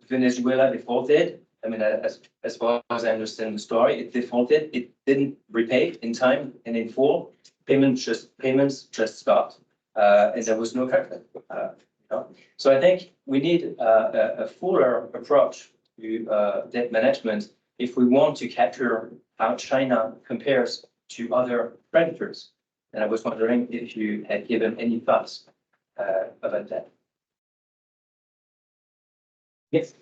Venezuela defaulted. I mean, as far as I understand the story, it defaulted. It didn't repay in time and in full. Payments just stopped, and there was no haircut. So I think we need a fuller approach to debt management if we want to capture how China compares to other creditors. And I was wondering if you had given any thoughts about that. Yes.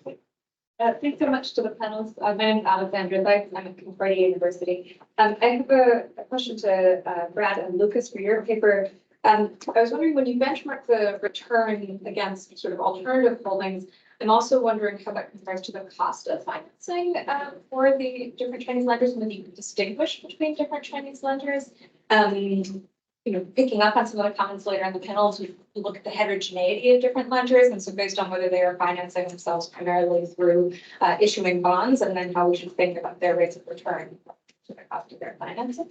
Thanks so much to the panelists. My name is Alexandra Dykes. I'm at Concordia University. I have a question to Brad and Lukas for your paper. I was wondering, when you benchmark the return against sort of alternative holdings, I'm also wondering how that compares to the cost of financing for the different Chinese lenders, and whether you can distinguish between different Chinese lenders. Picking up on some of the comments later in the panels, we look at the heterogeneity of different lenders. And so based on whether they are financing themselves primarily through issuing bonds, and then how we should think about their rates of return to the cost of their financing.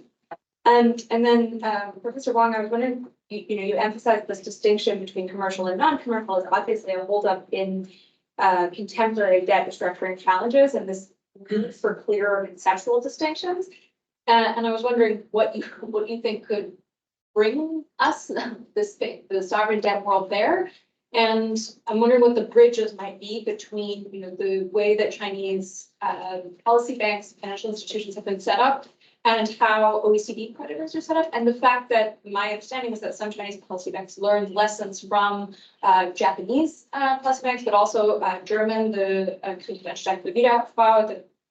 And then Professor Wang, I was wondering, you emphasized this distinction between commercial and non-commercial is obviously a holdup in contemporary debt restructuring challenges and this need for clearer conceptual distinctions. And I was wondering what you think could bring us the sovereign debt world there. And I'm wondering what the bridges might be between, the way that Chinese policy banks, financial institutions have been set up and how OECD creditors are set up. And the fact that my understanding was that some Chinese policy banks learned lessons from Japanese policy banks, but also German, the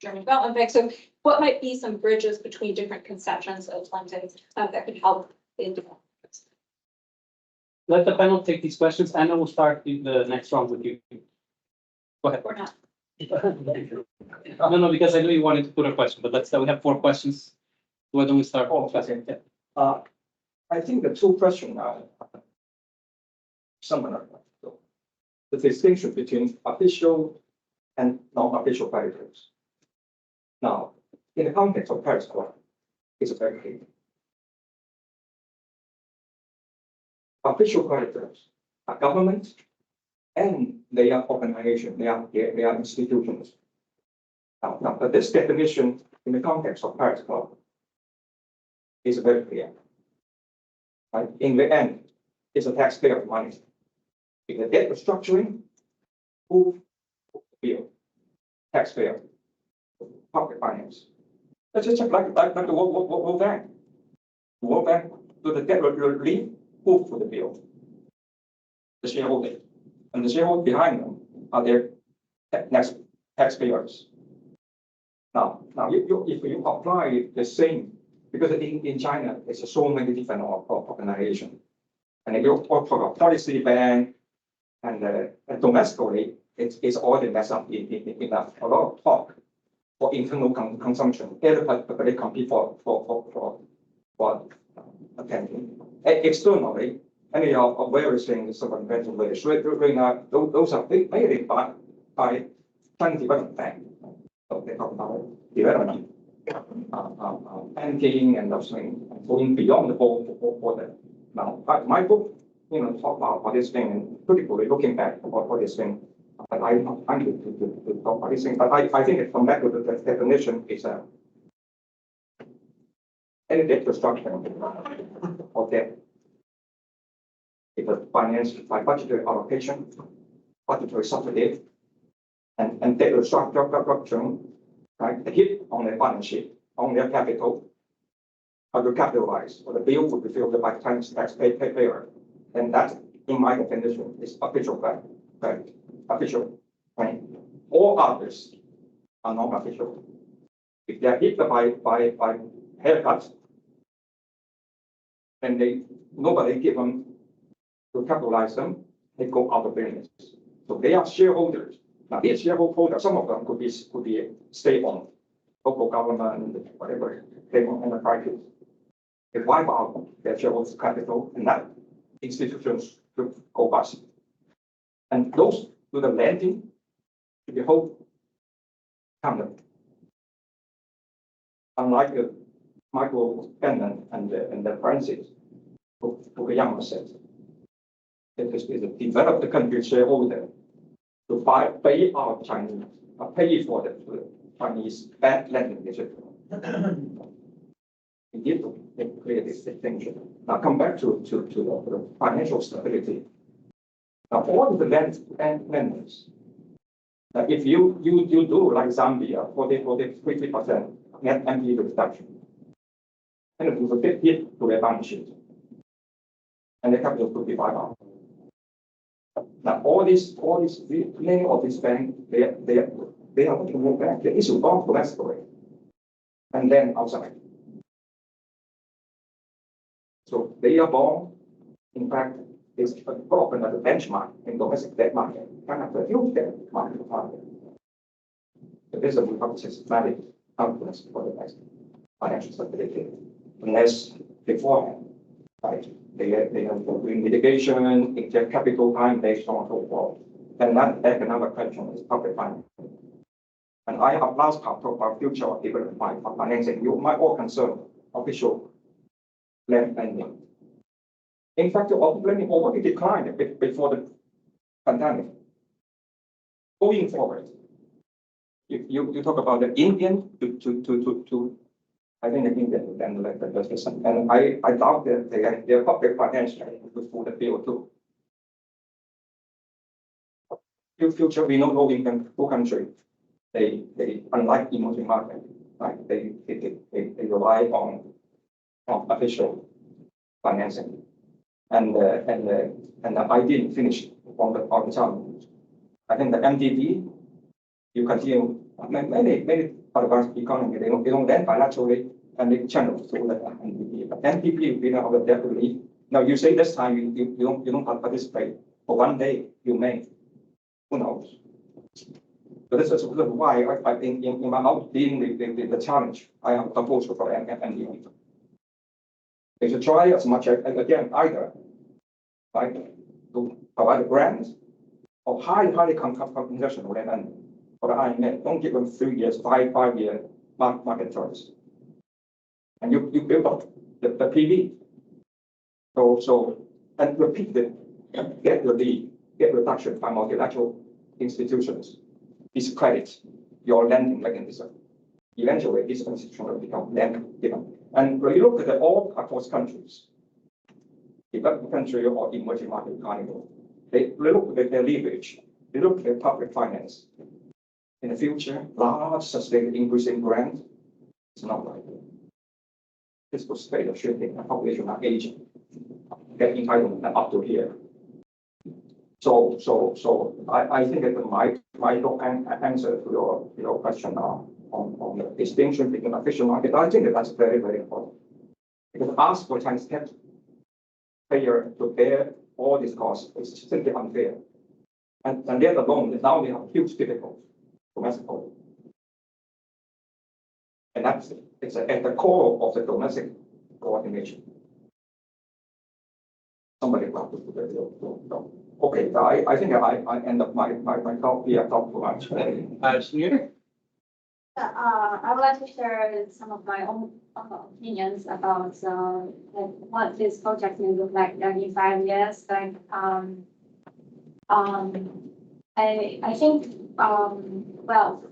German Development Bank. So what might be some bridges between different conceptions of lending that could help in development? Let the panel take these questions, and I will start the next round with you. Go ahead. Or not? No, because I know you wanted to put a question, but let's say we have 4 questions. Why don't we start? Oh, okay. Yeah. I think the 2 questions are similar. So the distinction between official and non-official creditors. Now, in the context of Paris Accord, it's very clear. Official creditors are government and they are organizations, they are institutions. Now, but this definition in the context of Paris Accord is very clear. Right? In the end, it's a taxpayer money. If the debt restructuring, who bill? Taxpayer, public finance. That's just like the World Bank. The World Bank, do the debt relief, who for the bill? The shareholder. And the shareholder behind them are their taxpayers. Now, if you apply the same, because in China, it's so many different organizations. And if you talk about policy bank and domestically, it's all messed up in a lot of talk for internal consumption. Everybody compete for attention. Externally, and they are various things of inventive ways. Right now, those are made by Chinese Development Bank. So they talk about development, banking, and those things, going beyond the border. Now, my book, talk about this thing and critically looking back for this thing. But I'm not trying to talk about this thing. But I think it comes back to the definition is any debt restructuring or debt. It was financed by budgetary allocation, budgetary subsidy, and debt restructuring, right? The hit on their balance sheet, on their capital, undercapitalized, or the bill would be filled by Chinese taxpayer. And that, in my definition, is official credit, official claim. All others are non-official. If they are hit by haircuts, and nobody give them to capitalize them, they go out of business. So they are shareholders. Now these shareholders, some of them could be state-owned, local government, whatever, state-owned enterprises. They wipe out their shareholders' capital, and that institutions should go bust. And those do the lending to the whole company. Unlike Michael Kenh and the Francis, who Yang said, it is a developed country shareholder to pay our Chinese, pay for the Chinese bad lending district. We need to make clear this distinction. Now come back to the financial stability. Now all the lenders, if you do like Zambia, 50% net NPL reduction, and it was a big hit to their balance sheet, and the capital could be wiped out. Now many of these banks, they are looking to move back. They issue bonds domestically, and then outside. So they are born, in fact, is often as a benchmark in domestic debt market, kind of a huge debt market. So this is a systematic outputs for the next financial stability, unless beforehand, right? They have doing mitigation, inject capital time based on so forth. Then that another question is public finance. And I have last part talk about future development financing. You might all concern official land lending. In fact, the lending already declined a bit before the pandemic. Going forward, you talk about the Indian to I think the Indian then like the person, and I doubt that their public finance will for the bill too. In future, we know no Indian country. They unlike emerging market, right? They rely on official financing, and I didn't finish on the time. I think the MDB, you continue many advanced economy, they don't lend bilaterally and they channel through the MDB. But MDB, we know that debt relief. Now you say this time you don't participate, but one day you may. Who knows? So this is why I think in my out dealing with the challenge, I have a proposal for MDB. They should try as much as again either, right, to provide grants or highly concessional land for the IMF. Don't give them 3 years, 5-year market terms. And you build up the PV. So and repeat it, get reduction by multilateral institutions. Discredit your lending mechanism. Eventually, this institution will become lending. And when you look at all across countries, developed country or emerging market economy, they look at their leverage, they look at their public finance. In the future, large sustained increase in grant is not likely. This will stay the shrinking population are aging, get entitlement up to here. So I think that my answer to your question on the distinction between official market, I think that's very, very important. Because ask for Chinese taxpayer to bear all these costs is simply unfair. And they're alone, now we have huge difficulty domestically. And it's at the core of the domestic coordination. Somebody will have to put it. Okay, I think I end up my talk here. Talk too much. Xinyue? I would like to share some of my own opinions about what this project will look like in 5 years. Like, I think, well,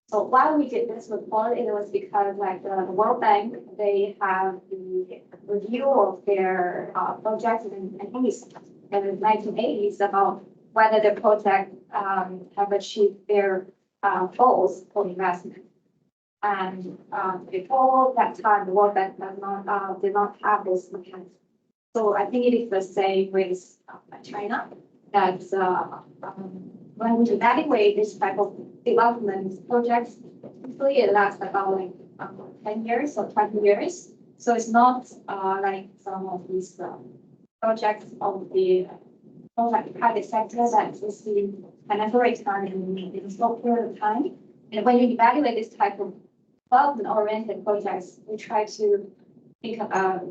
so why we did this report, it was because like the World Bank, they have the review of their projects, and I think it's in the 1980s about whether the project have achieved their goals for investment. And before that time, the World Bank did not have this mechanism. So I think it is the same with China, that when we evaluate this type of development projects, usually it lasts about like 10 years or 20 years. So it's not like some of these projects of the private sector that receive financial return in a short period of time. And when you evaluate this type of development-oriented projects, we try to think about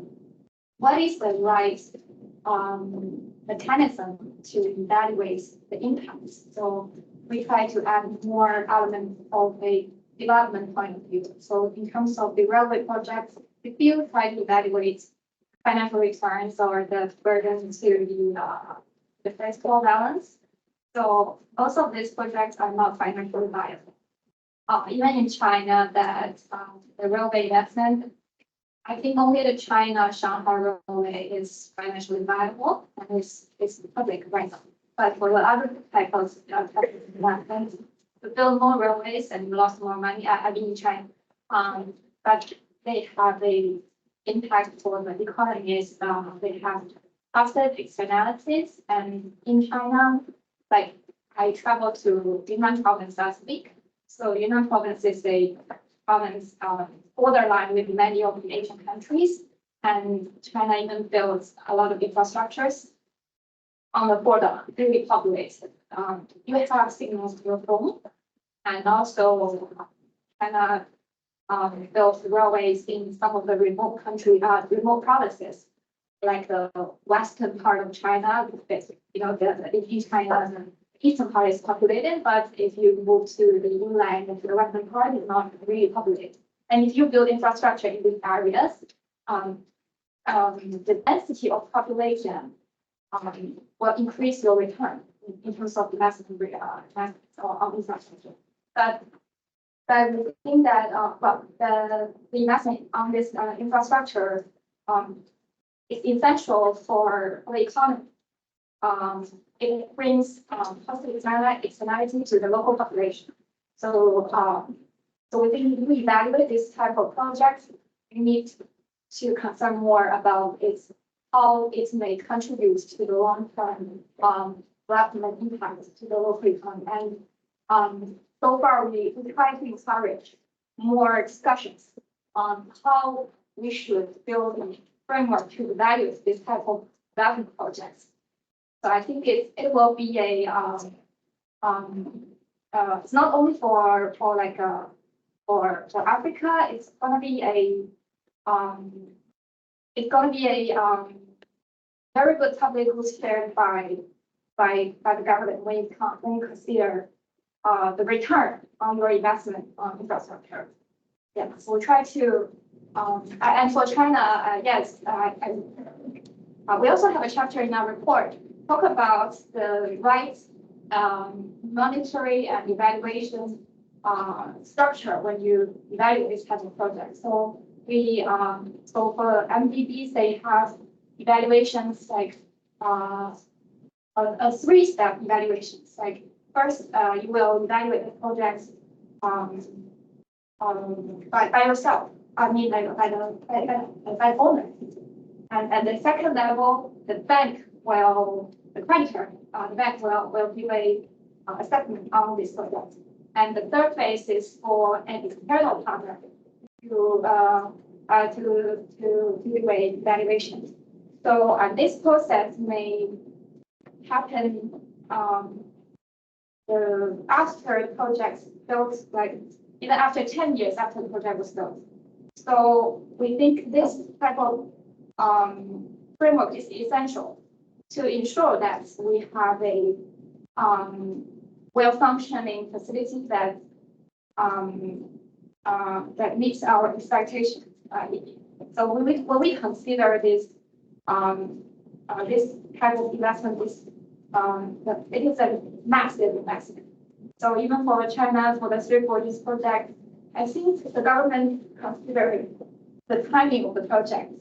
what is the right mechanism to evaluate the impacts. So we try to add more elements of a development point of view. So in terms of the railway projects, we still try to evaluate financial returns or the burden to the fiscal balance. So most of these projects are not financially viable. Even in China, that the railway investment, I think only the China-Shanghai railway is financially viable and it's public right now. But for the other type of investments, to build more railways and lost more money, I've been in China, but they have a impact for the economies. They have offset externalities, and in China, like I traveled to Yunnan province last week. So Yunnan province is a province borderline with many of the Asian countries, and China even builds a lot of infrastructures on the border, really populated. You have signals to your phone, and also China build railways in some of the remote remote provinces, like the western part of China. The East China, the eastern part is populated, but if you move to the inland and to the western part, it's not really populated. And if you build infrastructure in these areas, the density of population will increase your return in terms of investment on infrastructure. But we think that the investment on this infrastructure is essential for the economy. It brings positive externality to the local population. So we think if we evaluate this type of projects, we need to concern more about how it may contribute to the long-term development impact to the local economy. And so far, we try to encourage more discussions on how we should build a framework to evaluate this type of development projects. So I think it will be it's not only for Africa. It's gonna be a very good public goods shared by the government when you consider the return on your investment on infrastructure. Yeah, so we try to and for China, yes, we also have a chapter in our report talk about the right monetary and evaluation structure when you evaluate this type of project. So so for MDBs, they have evaluations like a three-step evaluations. Like first, you will evaluate the projects by yourself. I mean, by the owner. And the second level, the bank will, the creditor, the bank will give a assessment on this project. And the third phase is for an external partner to do a evaluation. So this process may happen after the project's built, like even after 10 years after the project was built. So we think this type of framework is essential to ensure that we have a well-functioning facility that that meets our expectations. So when we consider this this type of investment, it is a massive investment. So even for China, for the 340 project, I think the government considered the timing of the project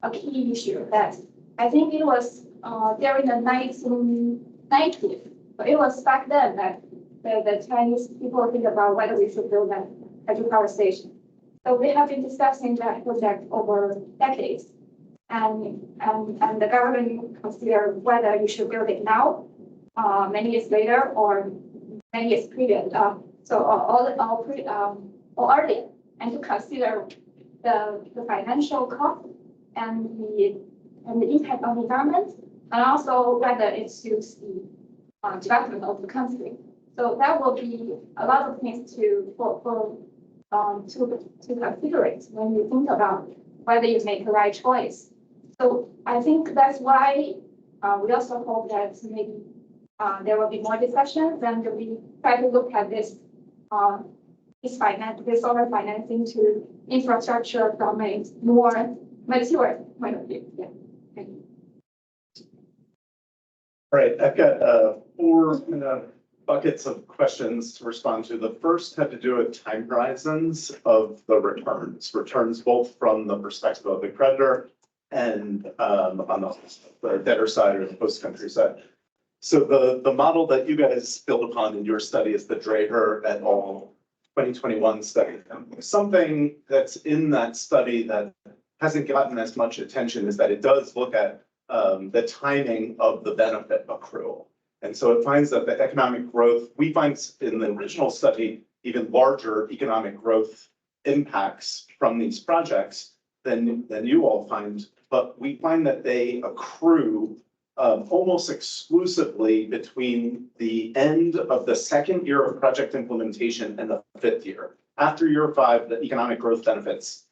a key issue. That I think it was during the 1990s, but it was back then that the Chinese people think about whether we should build an hydropower station. So we have been discussing that project over decades, and the government consider whether you should build it now, many years later, or many years previous. Or earlier, and to consider the financial cost and the impact on the environment, and also whether it suits the development of the country. So that will be a lot of things to consider it when you think about whether you make the right choice. So I think that's why we also hope that maybe there will be more discussions, and we try to look at this solar financing to infrastructure from a more mature point of view. Yeah. Thank you. All right, I've got 4 buckets of questions to respond to. The first had to do with time horizons of the returns both from the perspective of the creditor and on the debtor side or the host country side. So the model that you guys build upon in your study is the Dreher et al. 2021 study. Something that's in that study that hasn't gotten as much attention is that it does look at the timing of the benefit accrual. And so it finds that the economic growth, we find in the original study, even larger economic growth impacts from these projects than you all find, but we find that they accrue almost exclusively between the end of the second year of project implementation and the 5th year. after year 5, the economic growth benefits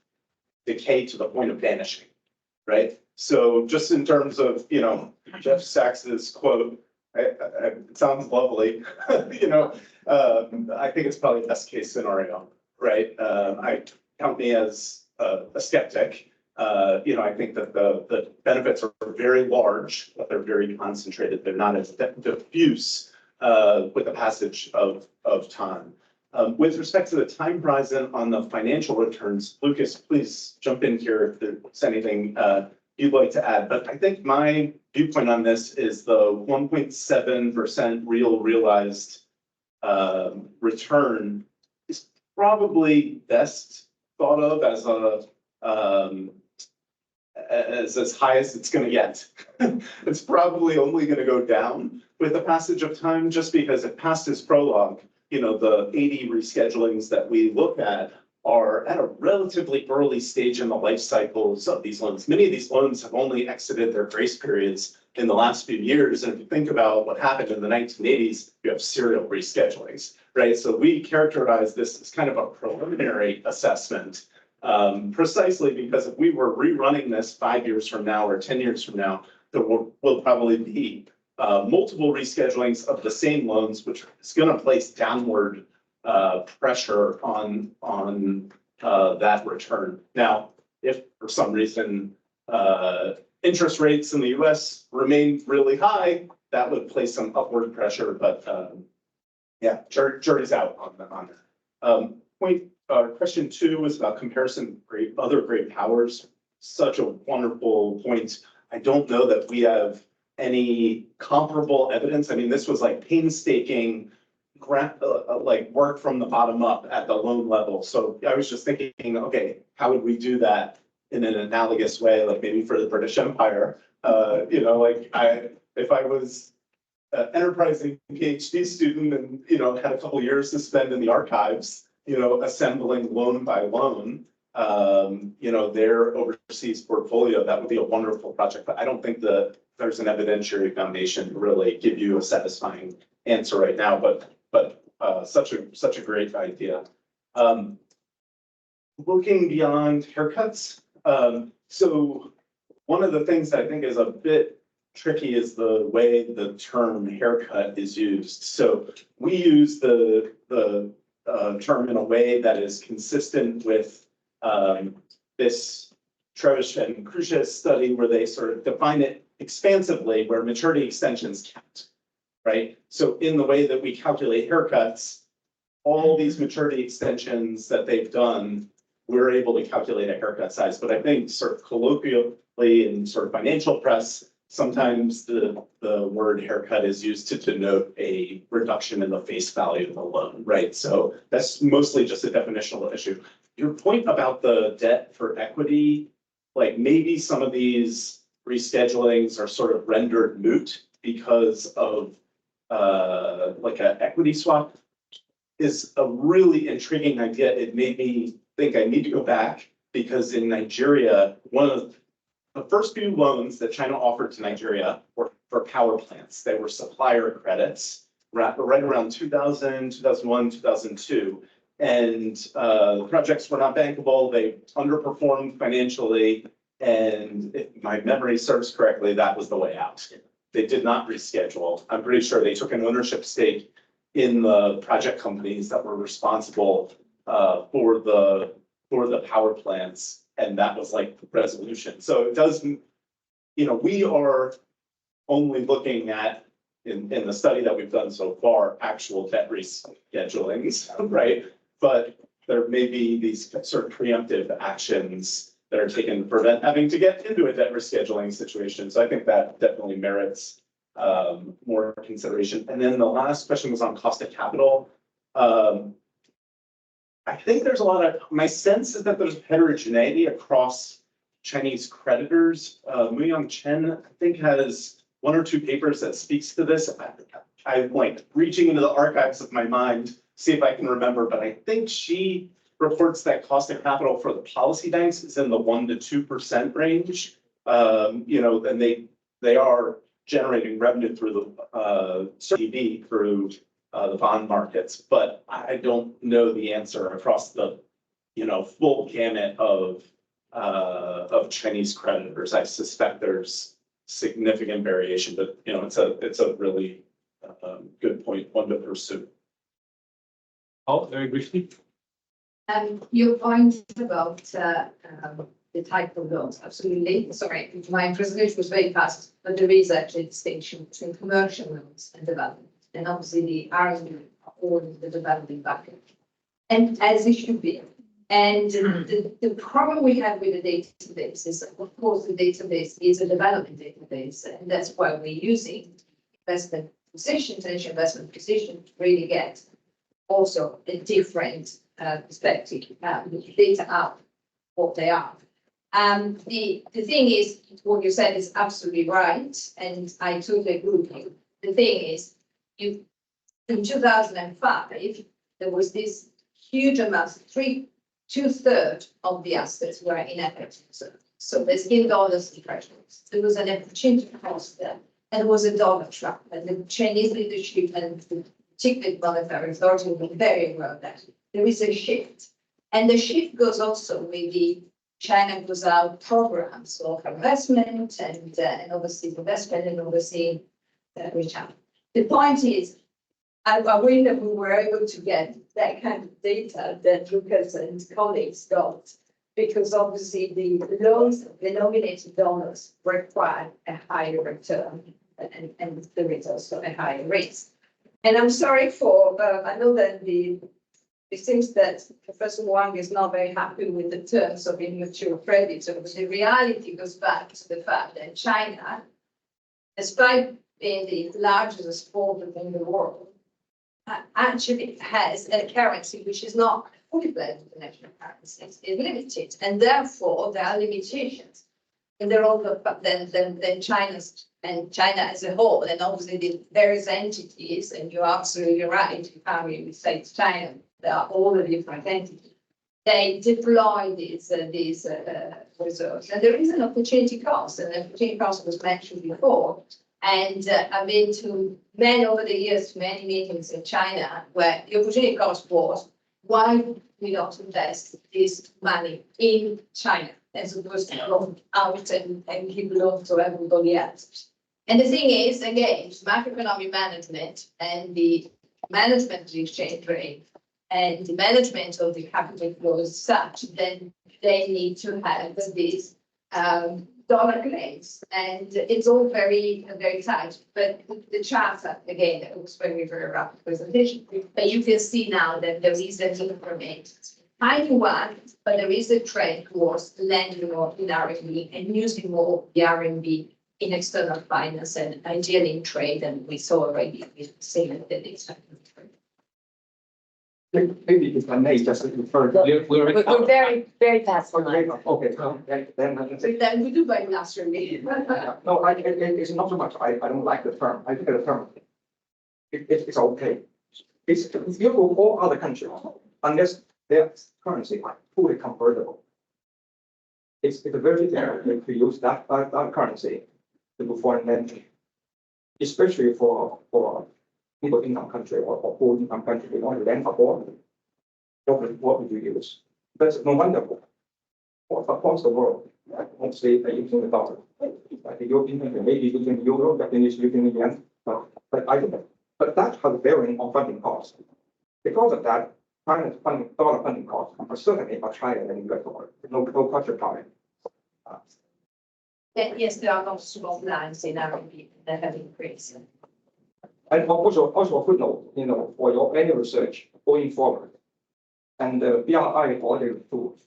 decay to the point of vanishing, right? So just in terms of, Jeff Sachs's quote, it sounds lovely, I think it's probably best case scenario, right? I count me as a skeptic. I think that the benefits are very large, but they're very concentrated. They're not as diffuse with the passage of time. With respect to the time horizon on the financial returns, Lukas, please jump in here if there's anything you'd like to add. But I think my viewpoint on this is the 1.7% realized return is probably best thought of as high as it's going to get. It's probably only going to go down with the passage of time, just because if past is prologue, the 80 reschedulings that we look at are at a relatively early stage in the life cycles of these loans. Many of these loans have only exited their grace periods in the last few years. And if you think about what happened in the 1980s, you have serial reschedulings, right? So we characterize this as kind of a preliminary assessment, precisely because if we were rerunning this 5 years from now or 10 years from now, there will probably be multiple reschedulings of the same loans, which is going to place downward pressure on that return. Now, if for some reason interest rates in the US remain really high, that would place some upward pressure, but yeah, jury's out on that. Question 2 was about comparison with other great powers. Such a wonderful point. I don't know that we have any comparable evidence. I mean, this was like painstaking work from the bottom up at the loan level. So I was just thinking, okay, how would we do that in an analogous way, like maybe for the British Empire? If I was an enterprising PhD student and, had a couple years to spend in the archives, assembling loan by loan, their overseas portfolio, that would be a wonderful project. But I don't think that there's an evidentiary foundation to really give you a satisfying answer right now, but such a great idea. Looking beyond haircuts, so one of the things that I think is a bit tricky is the way the term haircut is used. So we use the term in a way that is consistent with this Trebesch and Crucius study, where they sort of define it expansively, where maturity extensions count, right? So in the way that we calculate haircuts, all these maturity extensions that they've done, we're able to calculate a haircut size. But I think sort of colloquially in sort of financial press, sometimes the word haircut is used to denote a reduction in the face value of the loan, right? So that's mostly just a definitional issue. Your point about the debt for equity, like maybe some of these reschedulings are sort of rendered moot because of like an equity swap, is a really intriguing idea. It made me think I need to go back, because in Nigeria, one of the first few loans that China offered to Nigeria were for power plants. They were supplier credits right around 2000, 2001, 2002. And the projects were not bankable. They underperformed financially. And if my memory serves correctly, that was the way out. They did not reschedule. I'm pretty sure they took an ownership stake in the project companies that were responsible for the power plants. And that was like the resolution. So it doesn't, we are only looking at, in the study that we've done so far, actual debt reschedulings, right? But there may be these sort of preemptive actions that are taken to prevent having to get into a debt rescheduling situation. So I think that definitely merits more consideration. And then the last question was on cost of capital. I think there's my sense is that there's heterogeneity across Chinese creditors. Muyang Chen, I think, has 1 or 2 papers that speaks to this. I'm like reaching into the archives of my mind, see if I can remember, but I think she reports that cost of capital for the policy banks is in the 1 to 2% range. And they are generating revenue through the CDB through the bond markets, but I don't know the answer across the, full gamut of Chinese creditors. I suspect there's significant variation, but, it's a really good point, one to pursue. Oh, very briefly. Your point about the type of loans, absolutely. Sorry, my presentation was very fast, but there is actually a distinction between commercial loans and development. And obviously the R&D are all in the development bucket, and as it should be. And the problem we have with the database is, of course, the database is a development database, and that's why we're using investment position, potential investment position to really get also a different perspective, data out what they are. The thing is, what you said is absolutely right, and I totally agree with you. The thing is, in 2005, there was this huge amount, two-thirds of the assets were in FX reserve. So there's in dollars and treasuries. There was an opportunity cost there, and it was a dollar trap, and the Chinese leadership and the particularly monetary authority were very aware of that. There is a shift, and the shift goes also with the China goes out programs of investment and overseas investment and overseas return. The point is, I wish that we were able to get that kind of data that Lukas and colleagues got, because obviously the loans denominated dollars require a higher return, and there is also a higher risk. And I'm sorry for, I know that it seems that Professor Wang is not very happy with the terms of immature creditor, but the reality goes back to the fact that China, despite being the largest exporter in the world, actually has a currency which is not fully fledged international currency. It's limited, and therefore there are limitations. And they're all than China's and China as a whole, and obviously the various entities, and you're absolutely right, you can't really say it's China, there are all the different entities. They deploy these reserves, and there is an opportunity cost, and the opportunity cost was mentioned before. And I've been to over the years, many meetings in China where the opportunity cost was, why we don't invest this money in China as opposed to go out and give loans to everybody else. And the thing is, again, macroeconomic management and the management of the exchange rate and the management of the capital flows such, then they need to have these dollar claims, and it's all very, very tight. But the charter, again, it looks very, very rapid presentation. But you can see now that there is a increment. Tiny one, but there is a trend towards lending more in RMB and using more the RMB in external finance and ideally in trade. And we saw already with same that it's happening. Maybe if I may just refer. We're very, very fast on Okay, time. okay, so then. Then we do by industrially. No, it's not so much, I don't like the term, I think the term, it's okay. It's, if you go all other countries, unless their currency are fully convertible, it's very difficult to use that currency to do foreign lending, especially for middle income country or poor income country, they want to lend abroad. What would you use? That's no wonder. Across the world, mostly they're using the dollar. Like the European country, maybe using the euro, Japanese using the yen, but I don't know. But that has a bearing on funding costs. Because of that, China's dollar funding costs are certainly much higher than US dollar. No question about it. Yes, there are lots of lines in RMB that have increased. And also a footnote, for your annual research going forward, and the BRI audit tools,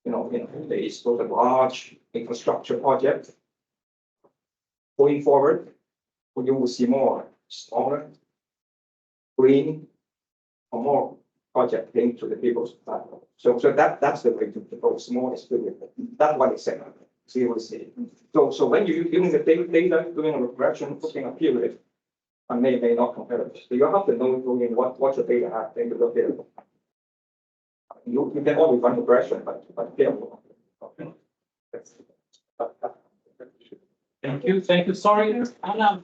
there is those large infrastructure projects. Going forward, you will see more smaller, green, or more project linked to the people's platform. So that's the way to go. Small is good. That's what it's saying. So you will see. So when you're using the data, doing a regression, putting a period, and may not compare it. So you have to know what your data have, then you look at it. You can always run regression, but careful. Thank you. Sorry, Anna,